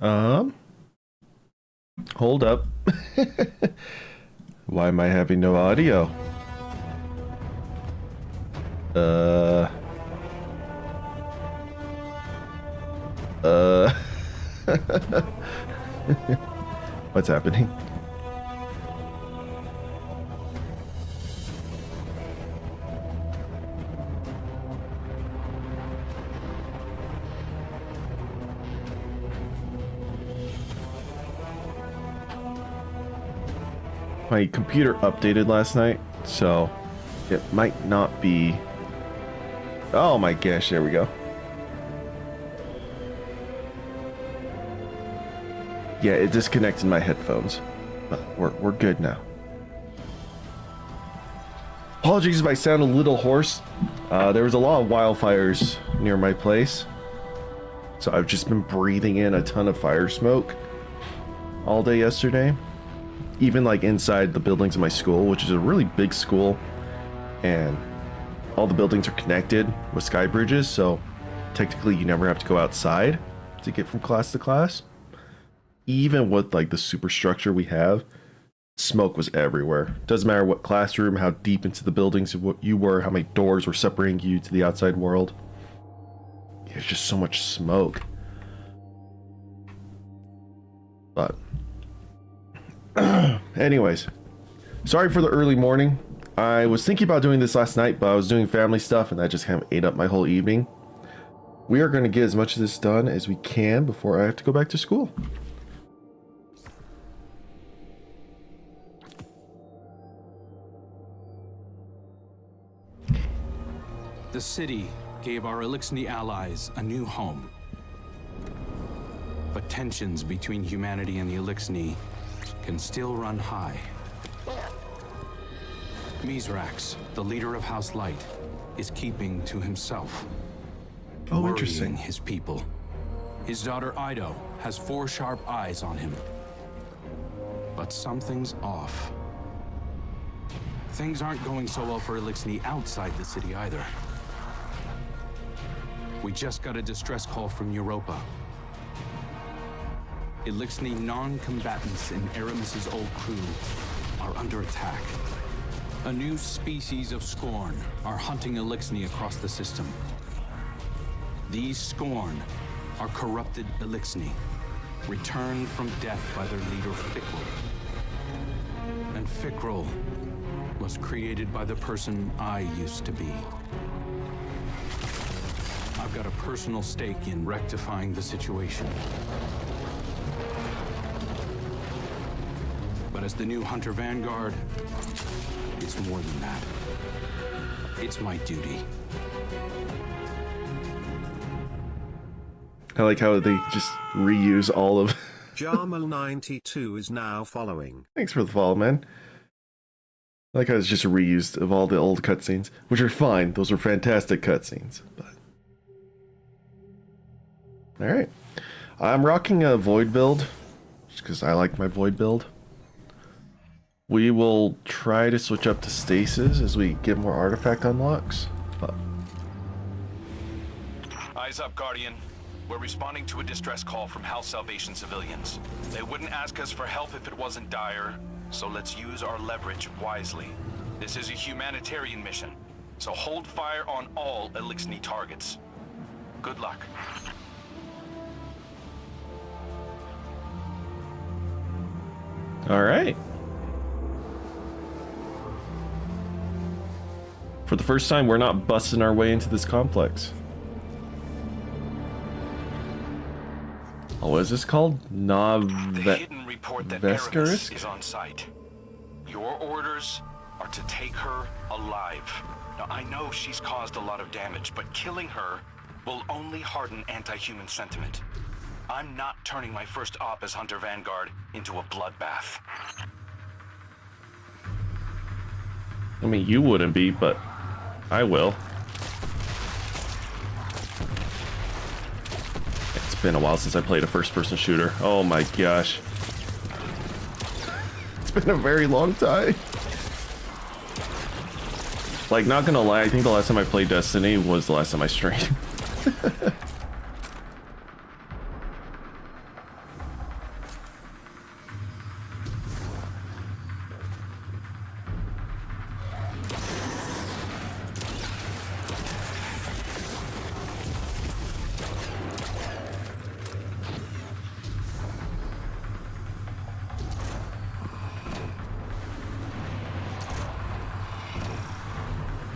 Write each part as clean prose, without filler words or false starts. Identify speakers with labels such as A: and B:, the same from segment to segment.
A: Hold up. Why am I having no audio? What's happening? My computer updated last night, so it might not be... Oh my gosh, there we go. Yeah, it disconnected my headphones, but we're good now. Apologies if I sound a little hoarse. There was a lot of wildfires near my place, so I've just been breathing in a ton of fire smoke all day yesterday. Even like inside the buildings of my school, which is a really big school, and all the buildings are connected with sky bridges, so technically you never have to go outside to get from class to class. Even with like the superstructure we have, smoke was everywhere. Doesn't matter what classroom, how deep into the buildings you were, how many doors were separating you to the outside world. There's just so much smoke. But anyways, sorry for the early morning. I was thinking about doing this last night, but I was doing family stuff and that just kind of ate up my whole evening. We are going to get as much of this done as we can before I have to go back to school.
B: The city gave our Elixni allies a new home. But tensions between humanity and the Elixni can still run high. Mizrax, the leader of House Light, is keeping to himself.
A: Oh, interesting.
B: Worrying his people. His daughter Ido has 4 sharp eyes on him. But something's off. Things aren't going so well for Elixni outside the city either. We just got a distress call from Europa. Elixni non-combatants in Aramis's old crew are under attack. A new species of Scorn are hunting Elixni across the system. These Scorn are corrupted Elixni, returned from death by their leader Fikrul. And Fikrul was created by the person I used to be. I've got a personal stake in rectifying the situation. But as the new Hunter Vanguard, it's more than that. It's my duty.
A: I like how they just reuse all of...
C: Jarmal92 is now following.
A: Thanks for the follow, man. I like how it's just reused of all the old cutscenes, which are fine. Those were fantastic cutscenes, but... Alright. I'm rocking a Void build, just because I like my Void build. We will try to switch up to Stasis as we get more artifact unlocks. But...
D: Eyes up, Guardian. We're responding to a distress call from House Salvation civilians. They wouldn't ask us for help if it wasn't dire, so let's use our leverage wisely. This is a humanitarian mission, so hold fire on all Elixni targets. Good luck.
A: Alright. For the first time, we're not busting our way into this complex. Oh, what is this called?
D: The hidden report that Aramis
A: Vescarisk?
D: is on site. Your orders are to take her alive. Now, I know she's caused a lot of damage, but killing her will only harden anti-human sentiment. I'm not turning my first op as Hunter Vanguard into a bloodbath.
A: I mean, you wouldn't be, but I will. It's been a while since I played a first-person shooter. Oh my gosh. It's been a very long time. Like, not gonna lie, I think the last time I played Destiny was the last time I streamed.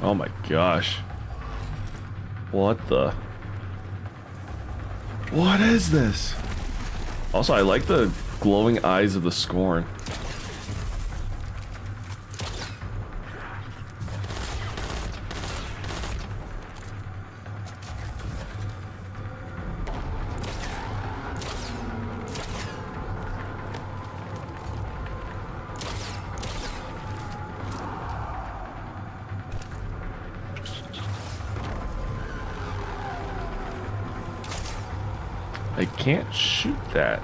A: Oh my gosh. What the? What is this? Also, I like the glowing eyes of the Scorn. I can't shoot that.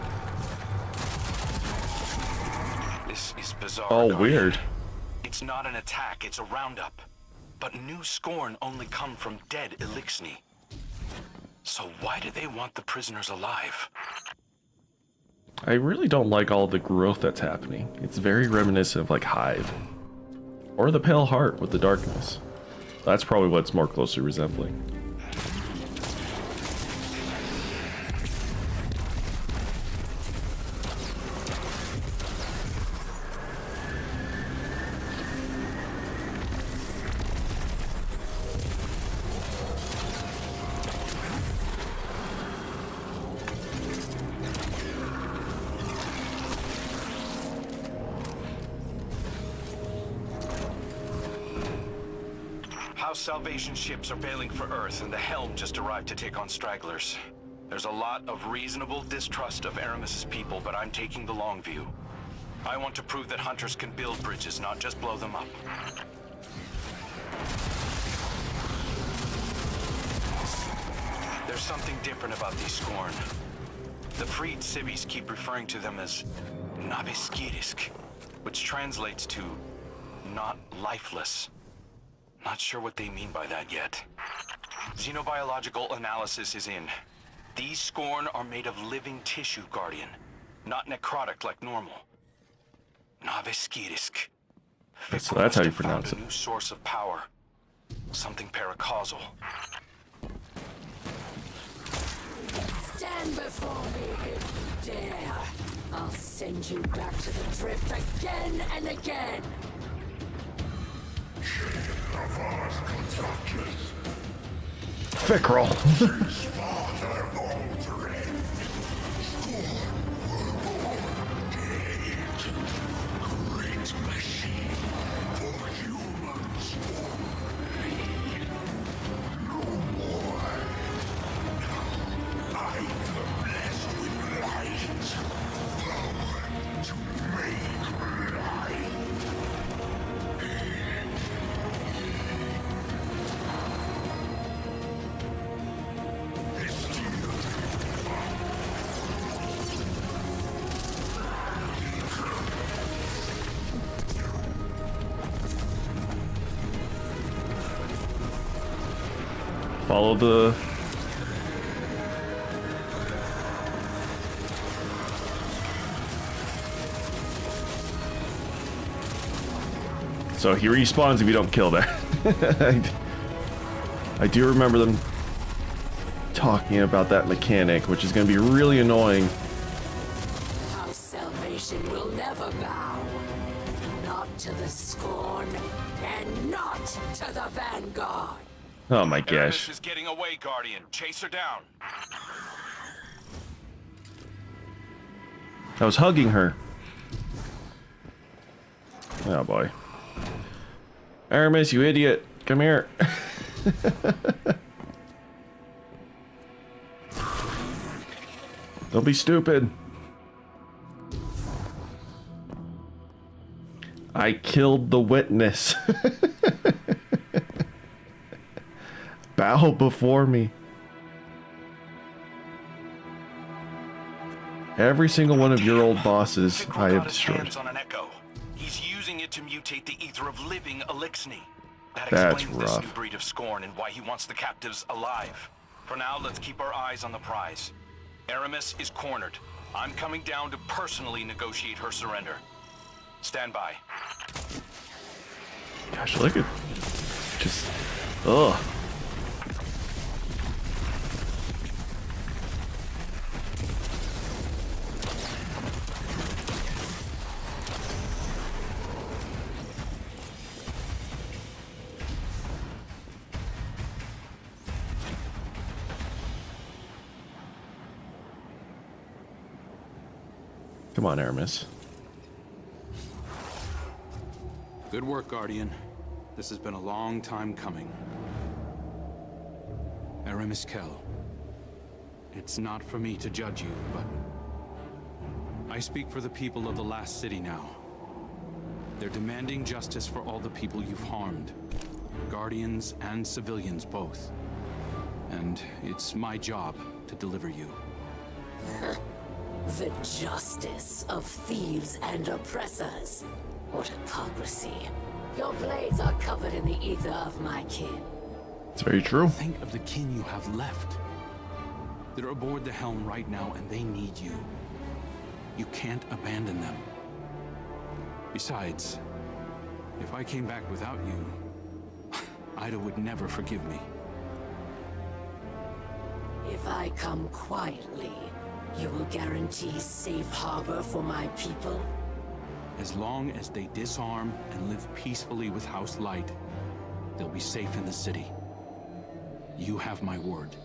D: This is bizarre.
A: Oh,
D: Guardian.
A: weird.
D: It's not an attack, it's a roundup. But new Scorn only come from dead Elixni. So why do they want the prisoners alive?
A: I really don't like all the growth that's happening. It's very reminiscent of like Hive. Or the Pale Heart with the darkness. That's probably what it's more closely resembling.
D: House Salvation ships are bailing for Earth, and the Helm just arrived to take on stragglers. There's a lot of reasonable distrust of Aramis's people, but I'm taking the long view. I want to prove that hunters can build bridges, not just blow them up. There's something different about these Scorn. The freed civvies keep referring to them as Naviskirisk, which translates to not lifeless. Not sure what they mean by that yet. Xenobiological analysis is in. These Scorn are made of living tissue, Guardian. Not necrotic like normal. Naviskirisk.
A: So that's how you pronounce it.
D: A new source of power. Something paracausal.
E: Stand before me if you dare. I'll send you back to the drift again and again.
A: Fickrel. Follow the... So he respawns if you don't kill that. I do remember them talking about that mechanic, which is going to be really annoying.
E: House Salvation will never bow. Not to the Scorn, and not to the Vanguard.
A: Oh my gosh.
D: Aramis is getting away, Guardian. Chase her down.
A: I was hugging her. Oh boy. Aramis, you idiot. Come here. Don't be stupid. I killed the witness. Bow before me. Every single one of your old bosses I have destroyed.
D: On an echo. He's using it to mutate the ether of living Elixni. That
A: That's
D: explains this
A: rough.
D: new breed of Scorn and why he wants the captives alive. For now, let's keep our eyes on the prize. Aramis is cornered. I'm coming down to personally negotiate her surrender. Stand by.
A: Gosh, look at... Just... Ugh. Come on, Aramis.
B: Good work, Guardian. This has been a long time coming. Aramis Kell. It's not for me to judge you, but I speak for the people of the last city now. They're demanding justice for all the people you've harmed. Guardians and civilians both. And it's my job to deliver you.
E: The justice of thieves and oppressors. What hypocrisy. Your blades are covered in the ether of my kin.
A: It's very true.
B: Think of the kin you have left. They're aboard the helm right now and they need you. You can't abandon them. Besides, if I came back without you, Ida would never forgive me.
E: If I come quietly, you will guarantee safe harbor for my people?
B: As long as they disarm and live peacefully with House Light, they'll be safe in the city. You have my word.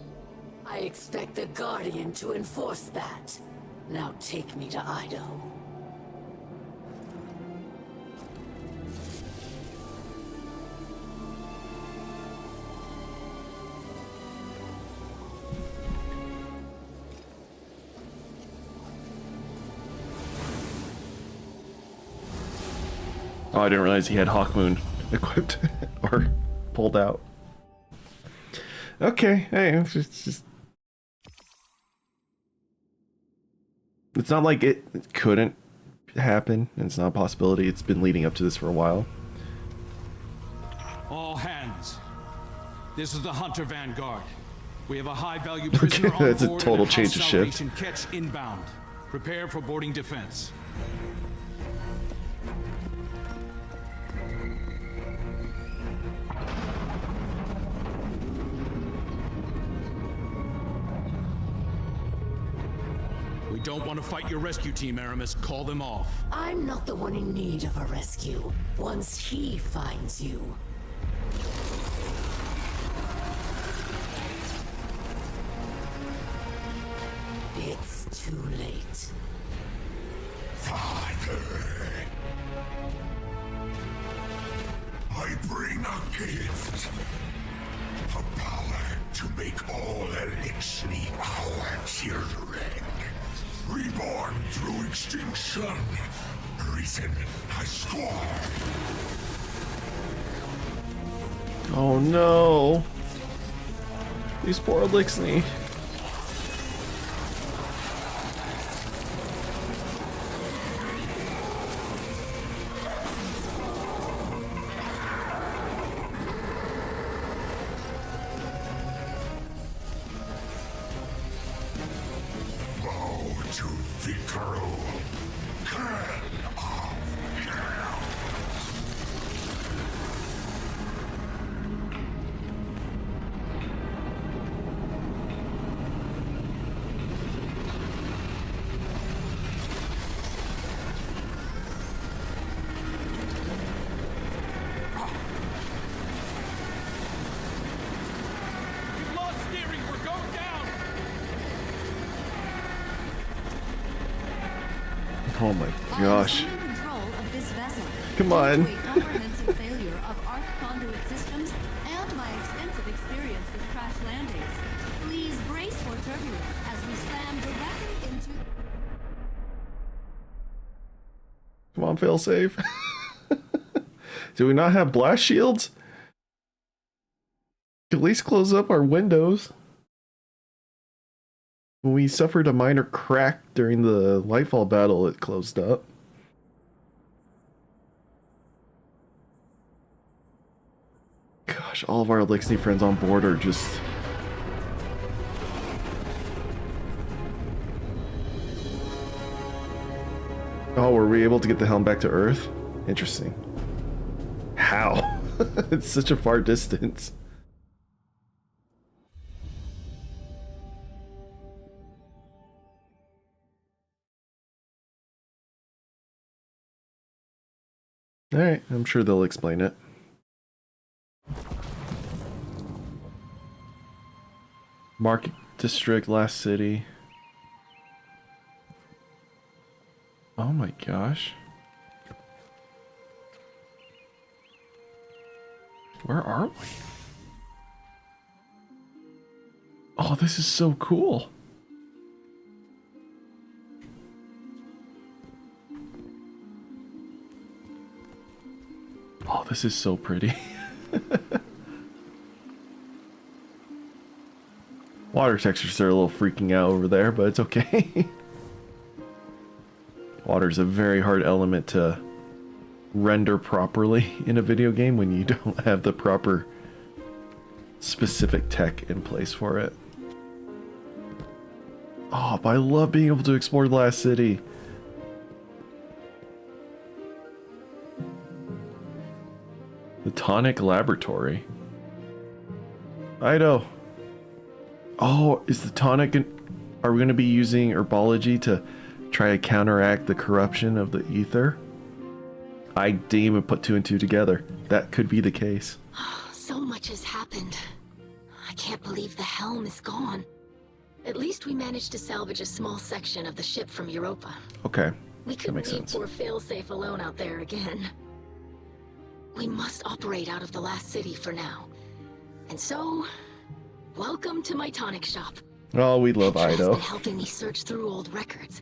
E: I expect the Guardian to enforce that. Now take me to Ido.
A: Oh, I didn't realize he had Hawkmoon equipped or pulled out. Okay, hey, it's just... It's not like it couldn't happen. It's not a possibility. It's been leading up to this for a while.
B: All hands. This is the Hunter Vanguard. We have a high-value prisoner on
A: That's a
B: board
A: total
B: and
A: change of
B: House
A: shift.
B: Salvation catch inbound. Prepare for boarding defense. We don't want to fight your rescue team, Aramis. Call them off.
E: I'm not the one in need of a rescue. Once he finds you. It's too late.
F: Father, I bring a gift. A power to make all Elixir our children. Reborn through extinction, risen as scorn.
A: Oh no. These poor Elixir.
F: To Vicaro, Khan of Hell.
B: We've lost steering. We're going down.
A: Oh my gosh.
G: Assuming control of this vessel.
A: Come on.
G: Due to a comprehensive failure of arc conduit systems and my extensive experience with crash landings. Please brace for turbulence as we slam directly into...
A: Come on, failsafe. Do we not have blast shields? At least close up our windows. When we suffered a minor crack during the Lightfall battle, it closed up. Gosh, all of our Elixir friends on board are just... Oh, were we able to get the helm back to Earth? Interesting. How? It's such a far distance. Alright, I'm sure they'll explain it. Market District, last city. Oh my gosh. Where are we? Oh, this is so cool. Oh, this is so pretty. Water textures are a little freaking out over there, but it's okay. Water is a very hard element to render properly in a video game when you don't have the proper specific tech in place for it. Oh, but I love being able to explore the last city. The Tonic Laboratory. Ido. Oh, is the tonic... Are we going to be using herbology to try to counteract the corruption of the ether? I didn't even put two and two together. That could be the case.
H: So much has happened. I can't believe the helm is gone. At least we managed to salvage a small section of the ship from Europa.
A: Okay,
H: We
A: that
H: couldn't
A: makes
H: leave
A: sense.
H: poor Failsafe alone out there again. We must operate out of the last city for now. And so, welcome to my tonic shop.
A: Oh, we love
H: Petra has
A: Ido.
H: been helping me search through old records.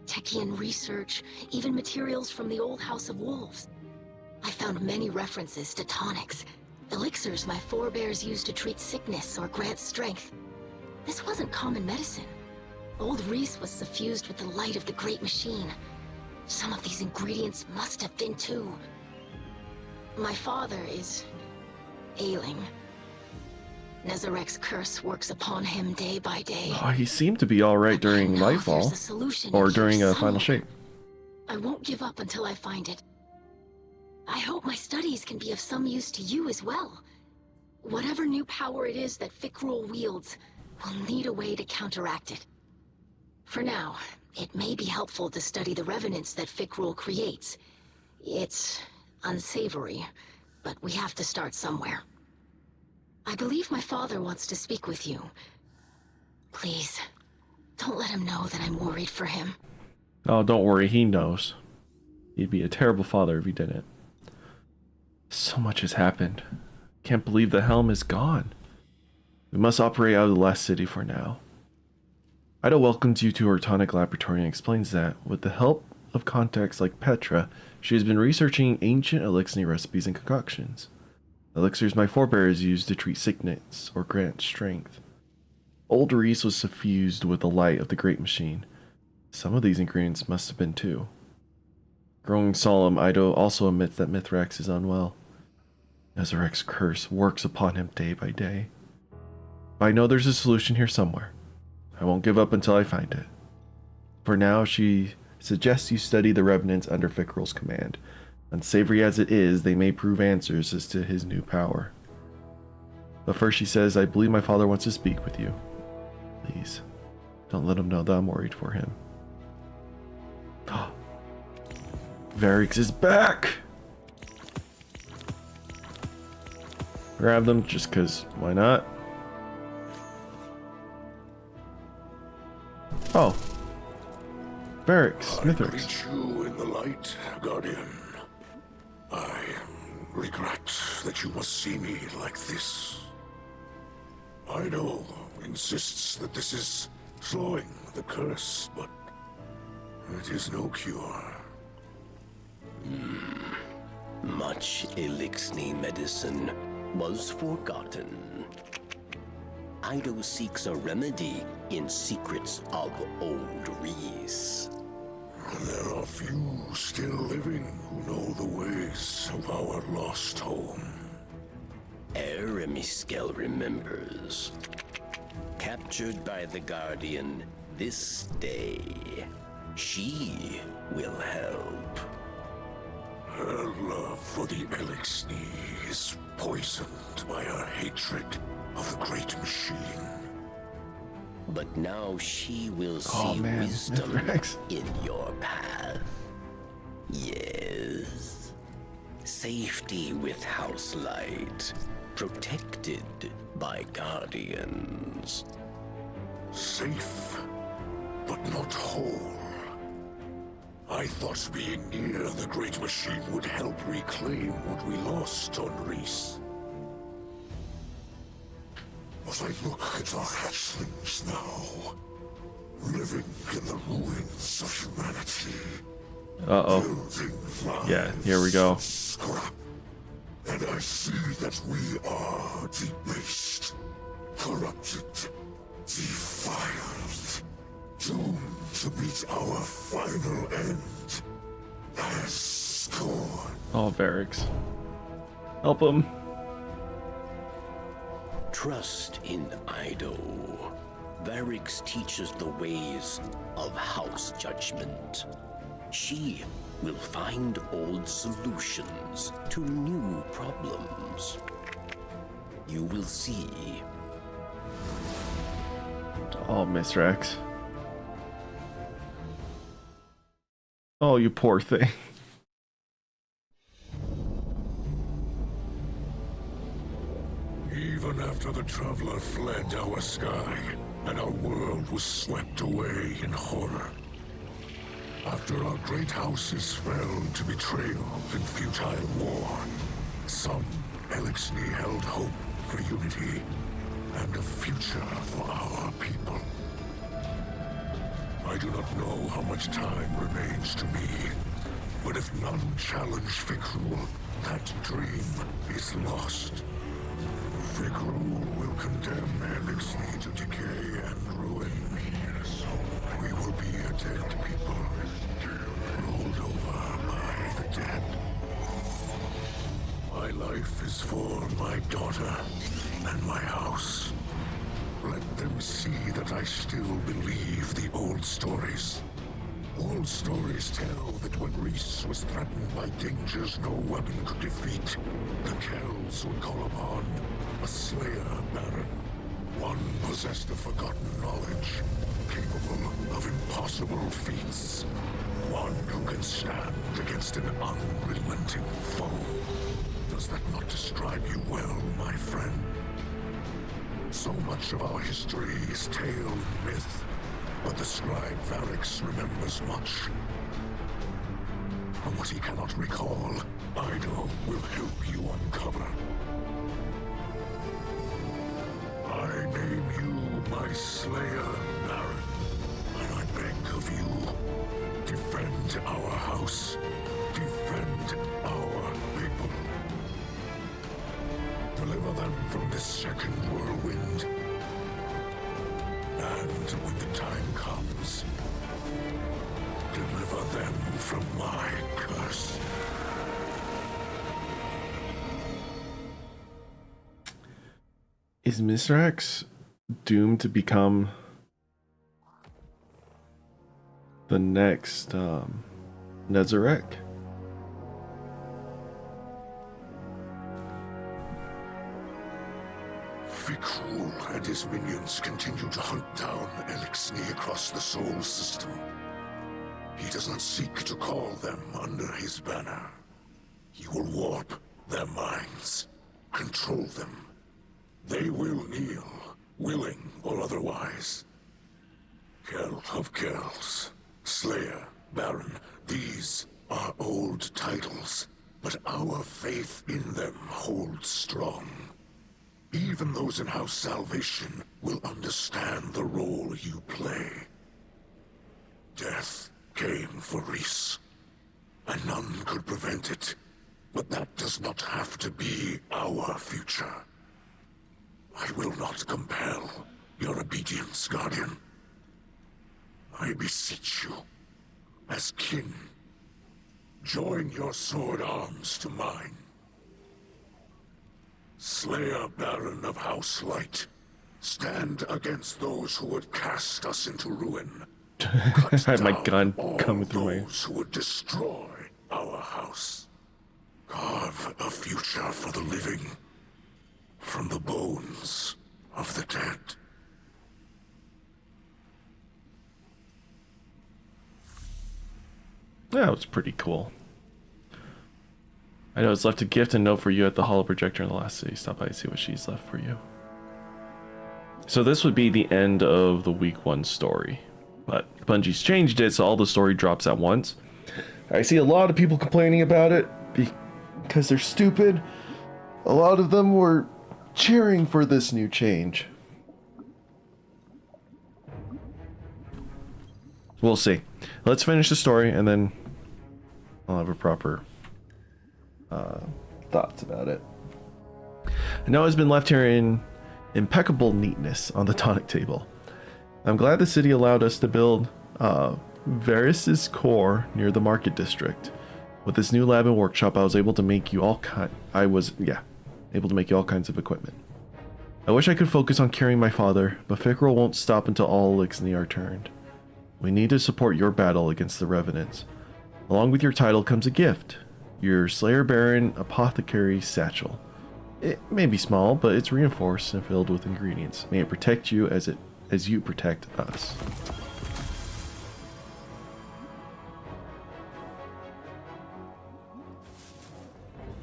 H: Techian research, even materials from the old House of Wolves. I found many references to tonics, elixirs my forebears used to treat sickness or grant strength. This wasn't common medicine. Old Reese was suffused with the light of the Great Machine. Some of these ingredients must have been too. My father is ailing. Nezarek's curse works upon him day by day.
A: Oh, he seemed to be alright during
H: I know there's
A: Nightfall.
H: a solution
A: Or
H: in
A: during
H: here
A: Final
H: somewhere.
A: Shape.
H: I won't give up until I find it. I hope my studies can be of some use to you as well. Whatever new power it is that Fikrul wields, we'll need a way to counteract it. For now, it may be helpful to study the revenants that Fikrul creates. It's unsavory, but we have to start somewhere. I believe my father wants to speak with you. Please, don't let him know that I'm worried for him.
A: Oh, don't worry, he knows. He'd be a terrible father if he didn't. So much has happened. Can't believe the helm is gone. We must operate out of the last city for now. Ido welcomes you to her tonic laboratory and explains that, with the help of contacts like Petra, she has been researching ancient elixir recipes and concoctions. Elixirs my forebears used to treat sickness or grant strength. Old Reese was suffused with the light of the Great Machine. Some of these ingredients must have been too. Growing solemn, Ido also admits that Mithrax is unwell. Nezarek's curse works upon him day by day. But I know there's a solution here somewhere. I won't give up until I find it. For now, she suggests you study the Revenants under Fikrul's command. Unsavory as it is, they may prove answers as to his new power. But first she says, I believe my father wants to speak with you. Please, don't let him know that I'm worried for him. Varix is back! Grab them just cause why not? Oh. Varix,
F: I
A: Mithrax.
F: greet you in the light, Guardian. I regret that you must see me like this. Ido insists that this is slowing the curse, but it is no cure.
I: Much elixir medicine was forgotten. Ido seeks a remedy in secrets of old Reese.
F: There are few still living who know the ways of our lost home.
I: Eremiskel remembers. Captured by the Guardian this day, she will help.
F: Her love for the elixir is poisoned by her hatred of the Great Machine.
I: But now she will
A: Oh,
I: see
A: man,
I: wisdom
A: Mithrax.
I: in your path. Yes. Safety with House Light. Protected by Guardians.
F: Safe, but not whole. I thought being near the Great Machine would help reclaim what we lost on Reese. But I look at our hatchlings now, living in the ruins of humanity.
A: Uh-oh. Yeah, here we go.
F: Scrap. And I see that we are debased, corrupted, defiled, doomed to meet our final end as Scorn.
A: Oh, Varix. Help him.
I: Trust in Ido. Varix teaches the ways of House Judgment. She will find old solutions to new problems. You will see.
A: Oh, Miss Rex. Oh, you poor thing.
F: Even after the Traveler fled our sky, and our world was swept away in horror. After our great houses fell to betrayal and futile war, some Elixni held hope for unity and a future for our people. I do not know how much time remains to me, but if none challenge Fikrul, that dream is lost. Fikrul will condemn Elixni to decay and ruin. We will be a dead people, rolled over by the dead. My life is for my daughter and my house. Let them see that I still believe the old stories. Old stories tell that when Reese was threatened by dangers no weapon could defeat, the Kells would call upon a Slayer Baron. One possessed of forgotten knowledge, capable of impossible feats. One who can stand against an unrelenting foe. Does that not describe you well, my friend? So much of our history is tale and myth, but the scribe Varix remembers much. And what he cannot recall, Ido will help you uncover. I name you my Slayer, Baron, and I beg of you, defend our house, defend our people. Deliver them from this second whirlwind. And when the time comes, deliver them from my curse.
A: Is Misrax doomed to become the next Nezarek?
F: Fikrul and his minions continue to hunt down Elixni across the Soul System. He does not seek to call them under his banner. He will warp their minds, control them. They will kneel, willing or otherwise. Kell of Kells, Slayer, Baron, these are old titles, but our faith in them holds strong. Even those in House Salvation will understand the role you play. Death came for Reese, and none could prevent it. But that does not have to be our future. I will not compel your obedience, Guardian. I beseech you, as kin, join your sword arms to mine. Slayer Baron of House Light, stand against those who would cast us into ruin.
A: I had my gun coming through my...
F: Those who would destroy our house. Carve a future for the living from the bones of the dead.
A: That was pretty cool. I know it's left a gift and note for you at the holo projector in the last city. Stop by and see what she's left for you. So this would be the end of the week 1 story. But Bungie's changed it so all the story drops at once. I see a lot of people complaining about it because they're stupid. A lot of them were cheering for this new change. We'll see. Let's finish the story and then I'll have a proper thoughts about it. Noah has been left here in impeccable neatness on the tonic table. I'm glad the city allowed us to build Varys' core near the market district. With this new lab and workshop, I was able to make you all able to make you all kinds of equipment. I wish I could focus on curing my father, but Fickrell won't stop until all Elixni are turned. We need to support your battle against the Revenants. Along with your title comes a gift, your Slayer Baron Apothecary Satchel. It may be small, but it's reinforced and filled with ingredients. May it protect you as you protect us.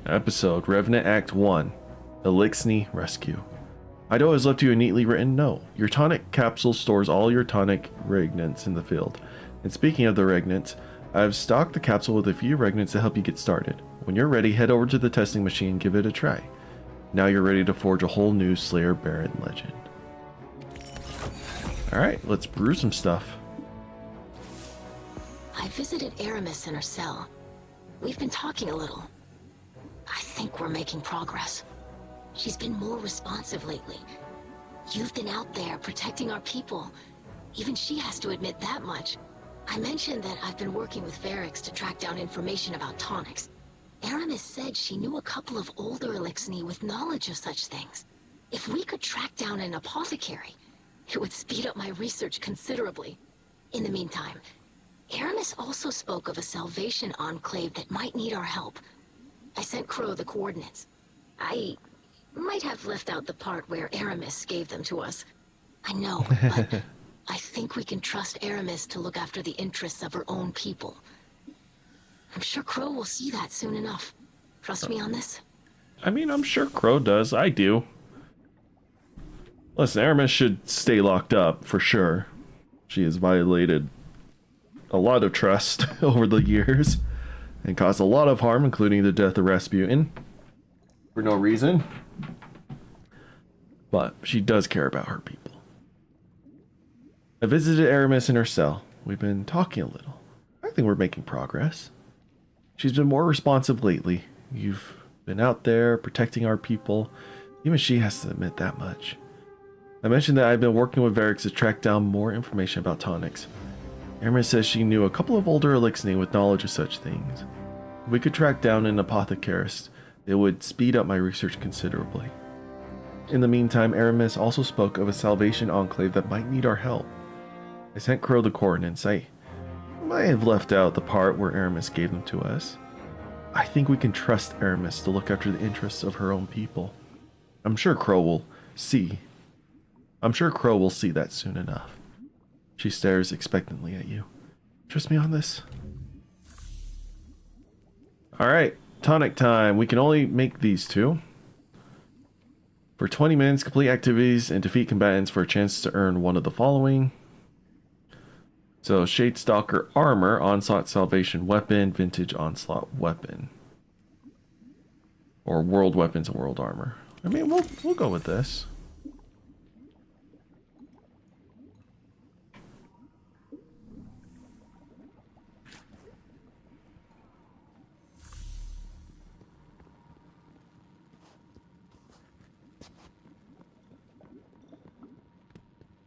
A: Episode Revenant Act 1, Elixni Rescue. Ido has left you a neatly written note. Your tonic capsule stores all your tonic regnants in the field. And speaking of the regnants, I've stocked the capsule with a few regnants to help you get started. When you're ready, head over to the testing machine and give it a try. Now you're ready to forge a whole new Slayer Baron legend. Alright, let's brew some stuff.
H: I visited Aramis in her cell. We've been talking a little. I think we're making progress. She's been more responsive lately. You've been out there protecting our people. Even she has to admit that much. I mentioned that I've been working with Varix to track down information about tonics. Aramis said she knew a couple of older Elixni with knowledge of such things. If we could track down an apothecary, it would speed up my research considerably. In the meantime, Aramis also spoke of a Salvation Enclave that might need our help. I sent Crow the coordinates. I might have left out the part where Aramis gave them to us. I know, but I think we can trust Aramis to look after the interests of her own people. I'm sure Crow will see that soon enough. Trust me on this?
A: I mean, I'm sure Crow does. I do. Listen, Aramis should stay locked up, for sure. She has violated a lot of trust over the years and caused a lot of harm, including the death of Rasputin, for no reason. But she does care about her people. I visited Aramis in her cell. We've been talking a little. I think we're making progress. She's been more responsive lately. You've been out there protecting our people. Even she has to admit that much. I mentioned that I've been working with Varix to track down more information about tonics. Aramis says she knew a couple of older Elixni with knowledge of such things. If we could track down an apothecarist, it would speed up my research considerably. In the meantime, Aramis also spoke of a Salvation Enclave that might need our help. I sent Crow the coordinates. I might have left out the part where Aramis gave them to us. I think we can trust Aramis to look after the interests of her own people. I'm sure Crow will see that soon enough. She stares expectantly at you. Trust me on this? Alright, tonic time. We can only make these two. For 20 minutes, complete activities and defeat combatants for a chance to earn one of the following. So, Shadestalker Armor, Onslaught Salvation Weapon, Vintage Onslaught Weapon. Or World Weapons and World Armor. I mean, we'll go with this.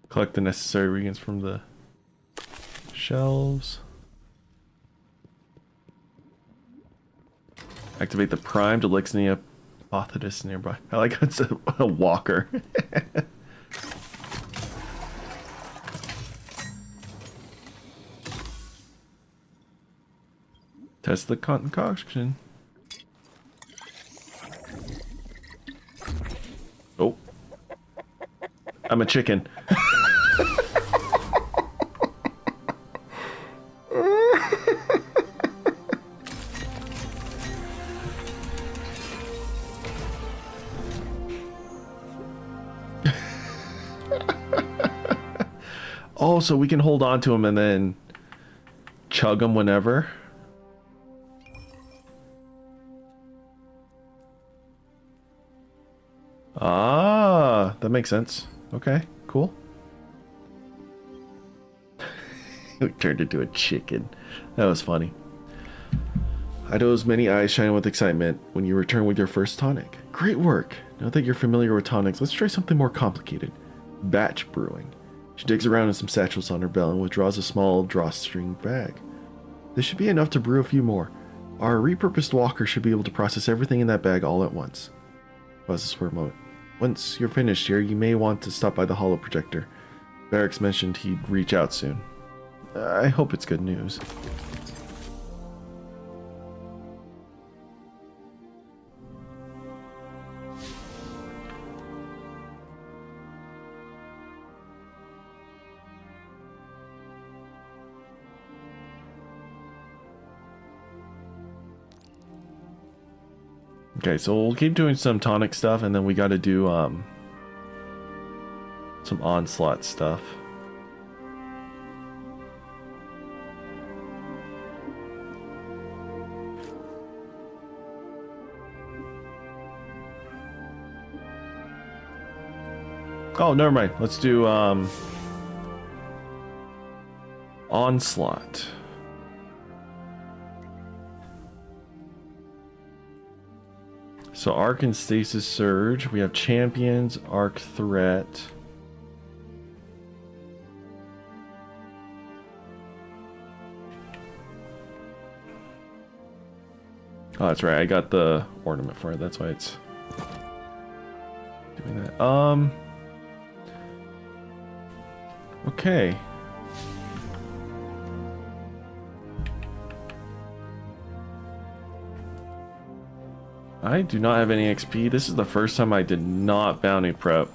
A: Collect the necessary reagents from the shelves. Activate the primed Elixni Apothetus nearby. I like how it's a walker. Test the concoction. Oh. I'm a chicken. Oh, so we can hold on to him and then chug him whenever. Ah, that makes sense. Okay, cool. We turned into a chicken. That was funny. Ido's many eyes shine with excitement when you return with your first tonic. Great work. Now that you're familiar with tonics, let's try something more complicated. Batch brewing. She digs around in some satchels on her belt and withdraws a small drawstring bag. This should be enough to brew a few more. Our repurposed walker should be able to process everything in that bag all at once. Pauses for a moment. Once you're finished here, you may want to stop by the holo projector. Barracks mentioned he'd reach out soon. I hope it's good news. Okay, so we'll keep doing some tonic stuff, and then we got to do some onslaught stuff. Oh, never mind. Let's do onslaught. So Arc and Stasis Surge. We have Champions, Arc Threat. Oh, that's right. I got the ornament for it. That's why it's doing that. Okay. I do not have any XP. This is the first time I did not bounty prep.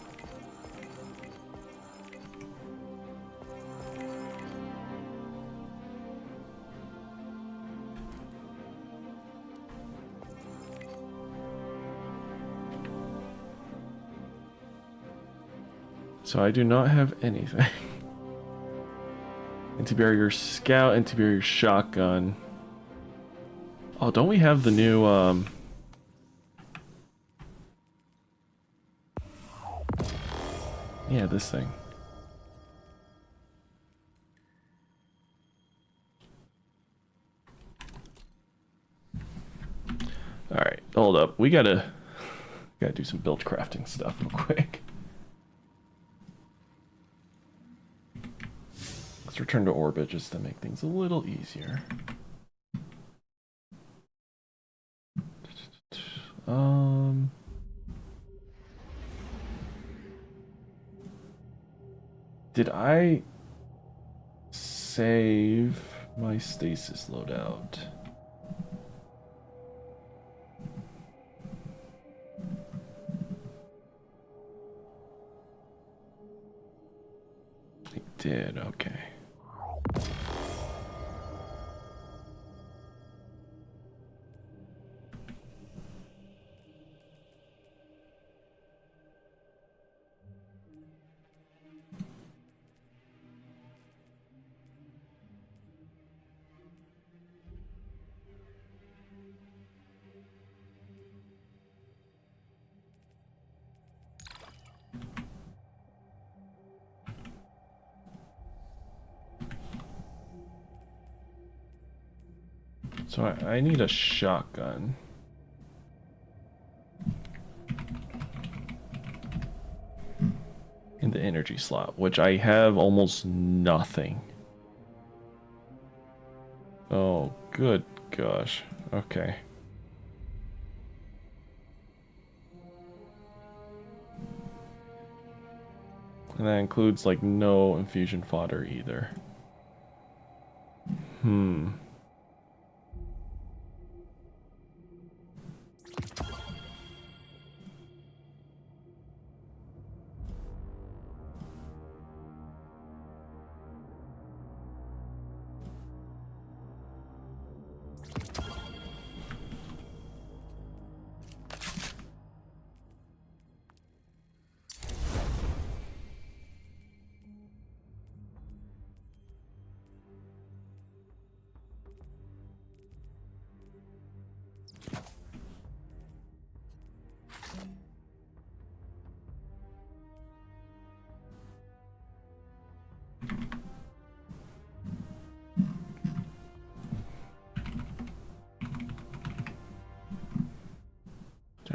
A: So I do not have anything. Anti-barrier scout, anti-barrier shotgun. Oh, don't we have the new yeah, this thing. All right, hold up. We gotta do some build crafting stuff real quick. Let's return to orbit just to make things a little easier. Did I save my stasis loadout? I did, okay. So I need a shotgun. In the energy slot, which I have almost nothing. Oh, good gosh. Okay. And that includes like no infusion fodder either.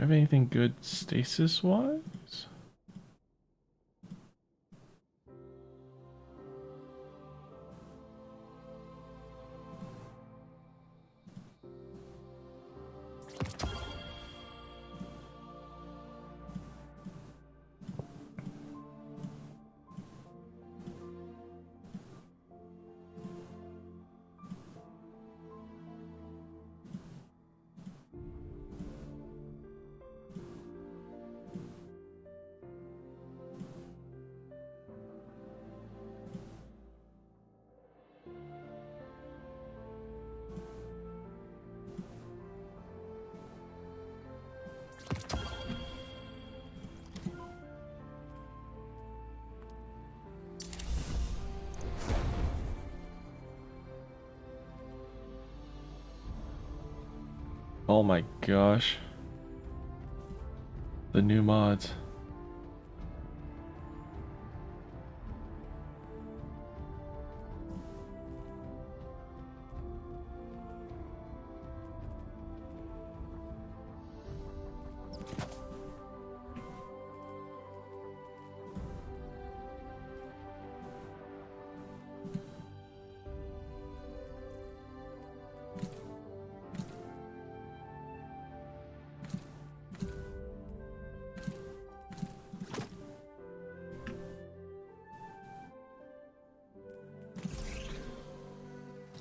A: have anything good stasis wise? Oh my gosh. The new mods.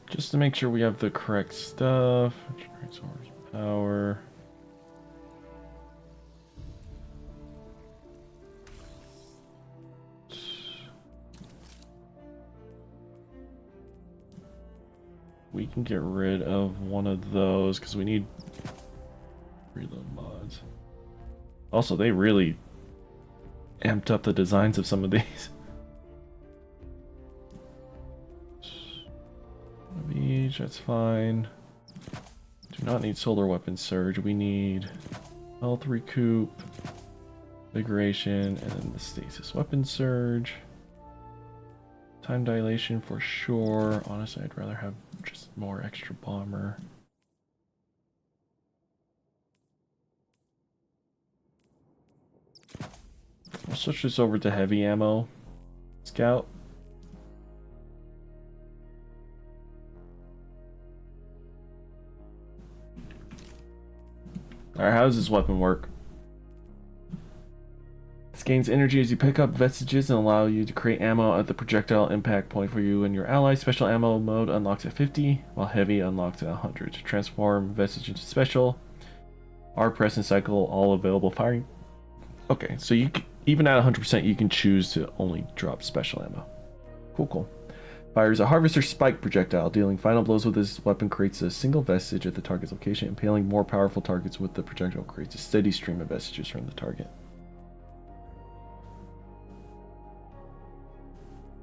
A: Just to make sure we have the correct stuff. Source power. We can get rid of one of those because we need reload mods. Also, they really amped up the designs of some of these. Beach, that's fine. Do not need solar weapon surge. We need health recoup, invigoration, and then the stasis weapon surge. Time dilation for sure. Honestly, I'd rather have just more extra bomber. We'll switch this over to heavy ammo. Scout. Alright, how does this weapon work? This gains energy as you pick up vestiges and allow you to create ammo at the projectile impact point for you and your allies. Special ammo mode unlocks at 50, while heavy unlocks at 100. To transform vestige into special, R press and cycle all available firing. Okay, so you can, even at 100% you can choose to only drop special ammo. Cool. Fires a harvester spike projectile. Dealing final blows with this weapon creates a single vestige at the target's location. Impaling more powerful targets with the projectile creates a steady stream of vestiges from the target.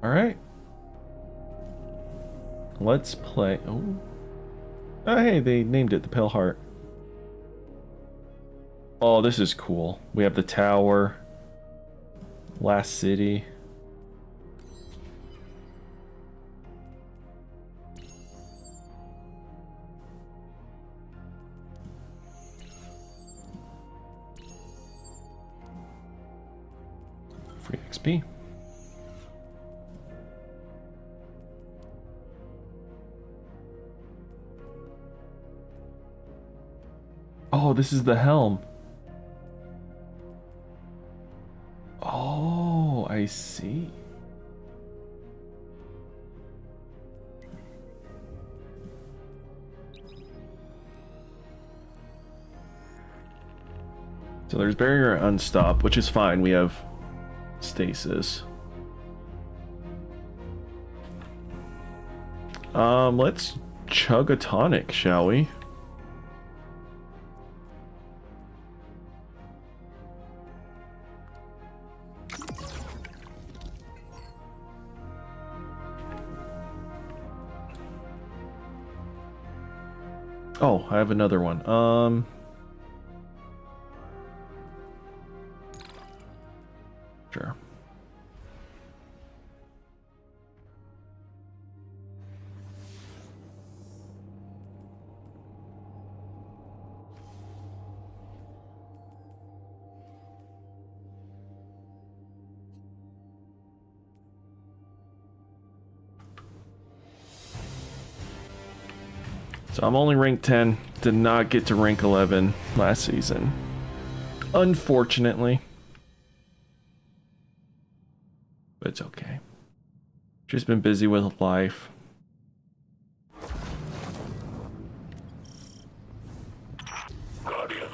A: Alright. Let's play. Oh, hey, they named it the Pale Heart. Oh, this is cool. We have the tower. Last city. Free XP. Oh, this is the helm. Oh, I see. So there's barrier unstop, which is fine. We have stasis. Let's chug a tonic, shall we? Oh, I have another one. Sure. So I'm only rank 10. Did not get to rank 11 last season. Unfortunately. But it's okay. Just been busy with life.
F: Guardian,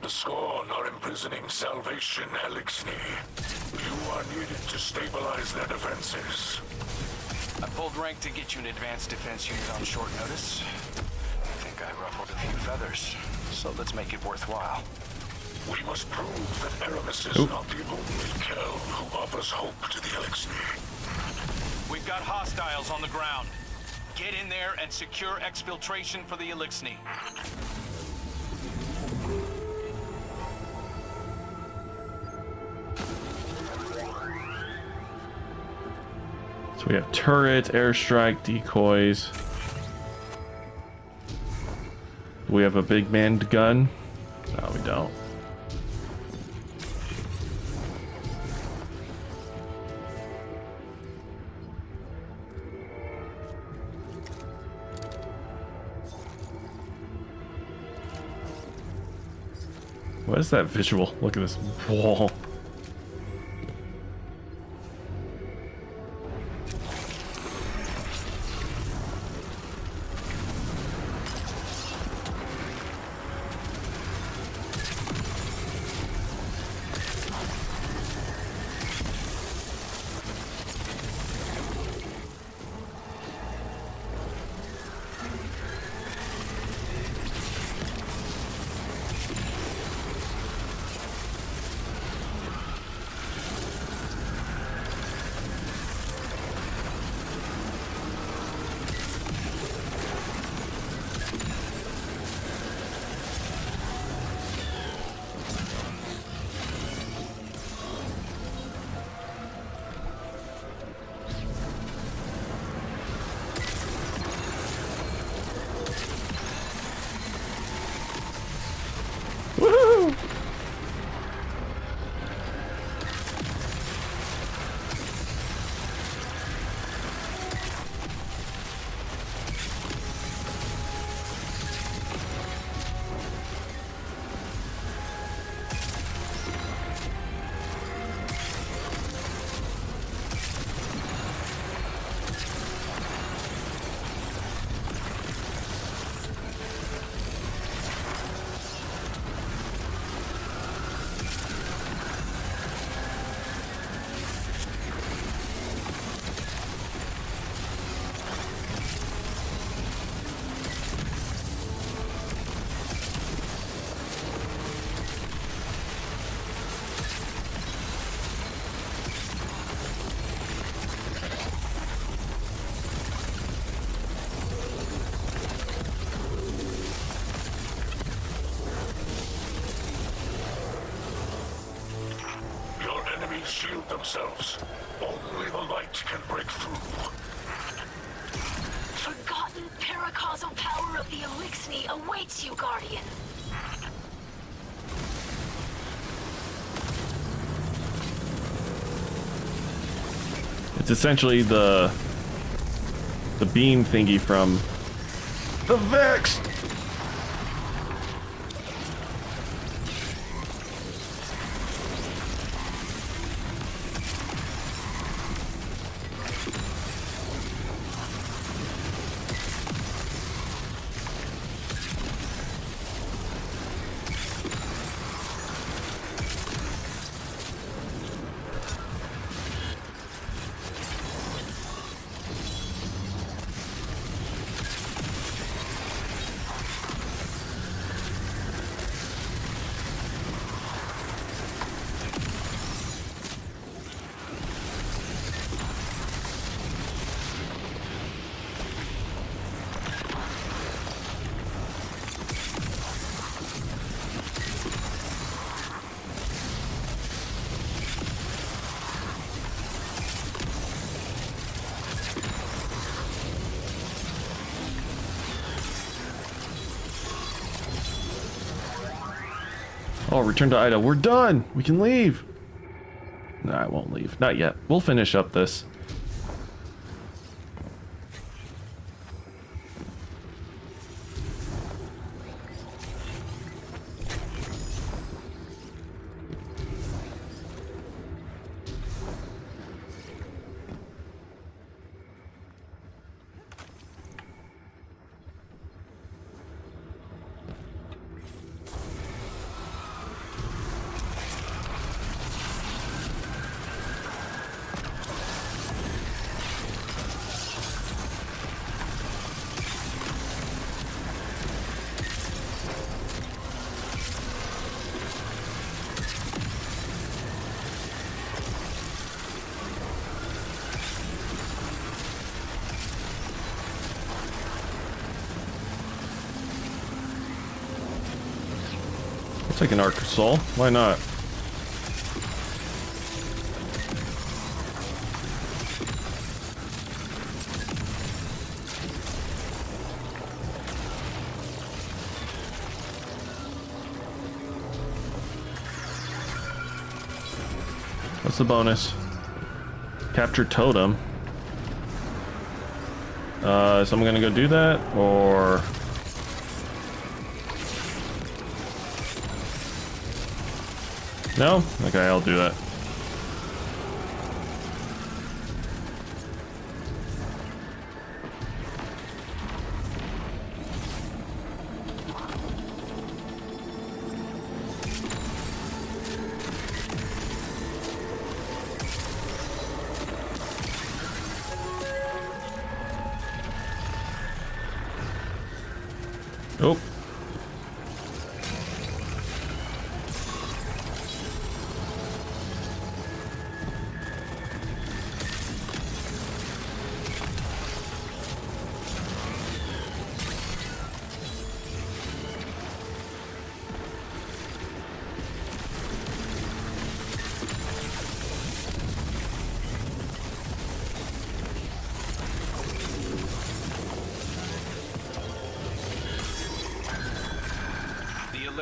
F: the Scorn are imprisoning Salvation Elixni. You are needed to stabilize their defenses.
D: I pulled rank to get you an advanced defense unit on short notice. I think I ruffled a few feathers, so let's make it worthwhile.
F: We must prove that Aramis is not the only Kel who offers hope to the Elixni.
D: We've got hostiles on the ground. Get in there and secure exfiltration for the Elixni.
A: So we have turrets, airstrike, decoys. We have a big manned gun. No, we don't. What is that visual? Look at this wall. Woohoo!
F: Shield themselves. Only the light can break through.
H: Forgotten paracausal power of the Elixni awaits you, Guardian.
A: It's essentially the beam thingy from the Vex. Oh, return to Ida. We're done. We can leave. No, I won't leave. Not yet. We'll finish up this. take an Arc Soul. Why not? What's the bonus? Capture totem. So I'm gonna go do that, or... No? Okay, I'll do that. Oh.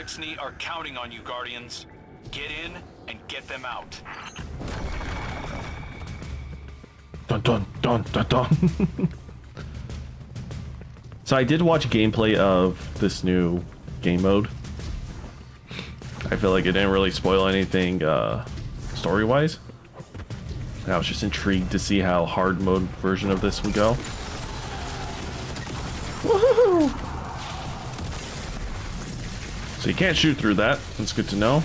D: Elixni are counting on you, Guardians. Get in and get them out.
A: Dun dun dun dun dun. So I did watch gameplay of this new game mode. I feel like it didn't really spoil anything story-wise. I was just intrigued to see how hard mode version of this would go. Woohoo! So you can't shoot through that. That's good to know.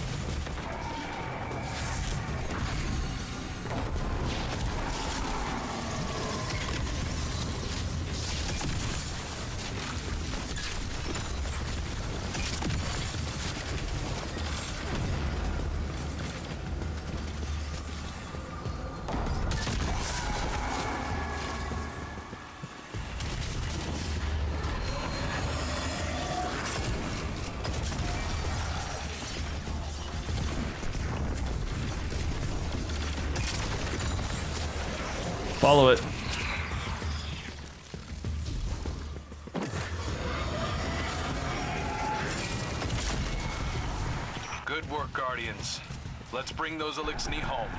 A: Follow it.
D: Good work, Guardians. Let's bring those Elixni home.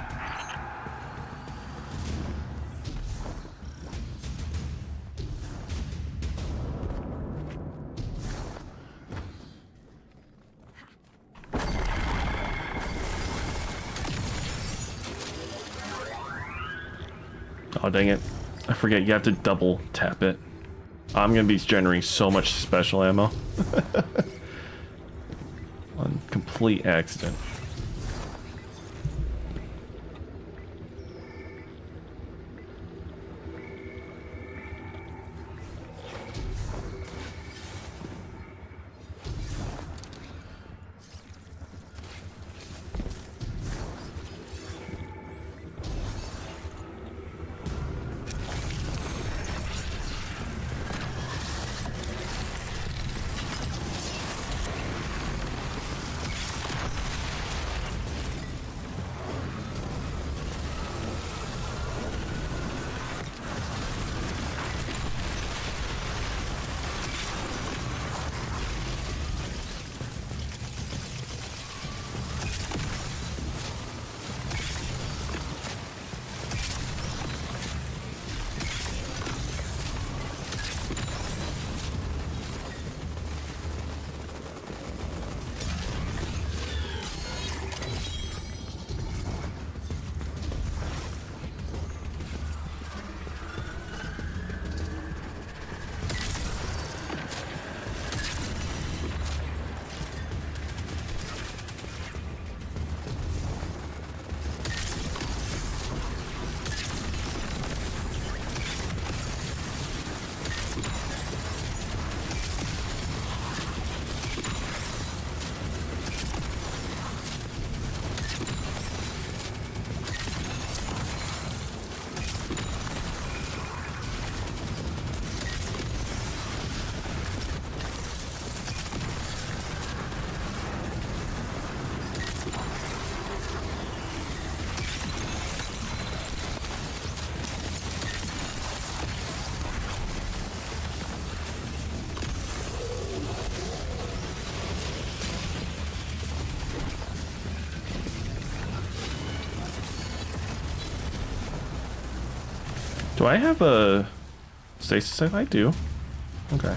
A: Oh, dang it. I forget you have to double tap it. I'm gonna be generating so much special ammo. On complete accident. Do I have a stasis? I do. Okay.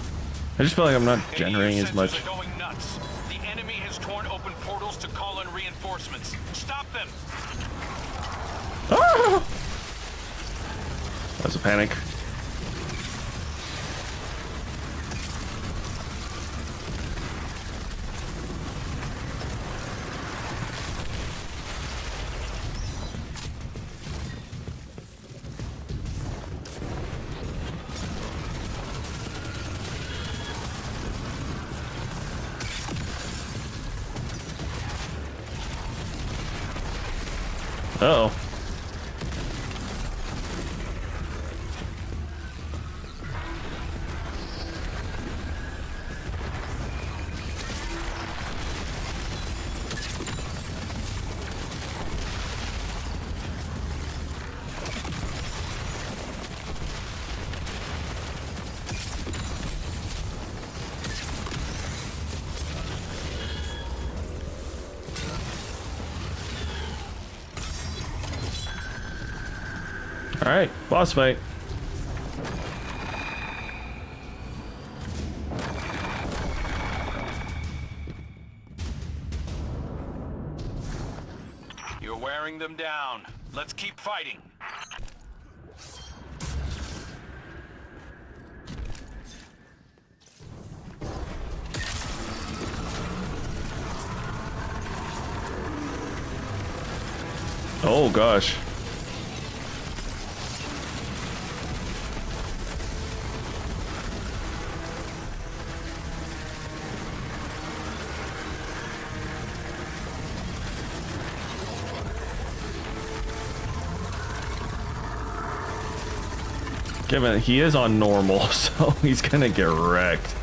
A: I just feel like I'm not generating as much.
D: Are going nuts. The enemy has torn open portals to call in reinforcements. Stop them!
A: Ah! That was a panic. Uh-oh. All right, boss fight.
D: You're wearing them down. Let's keep fighting.
A: Oh gosh. Given he is on normal, so he's gonna get wrecked.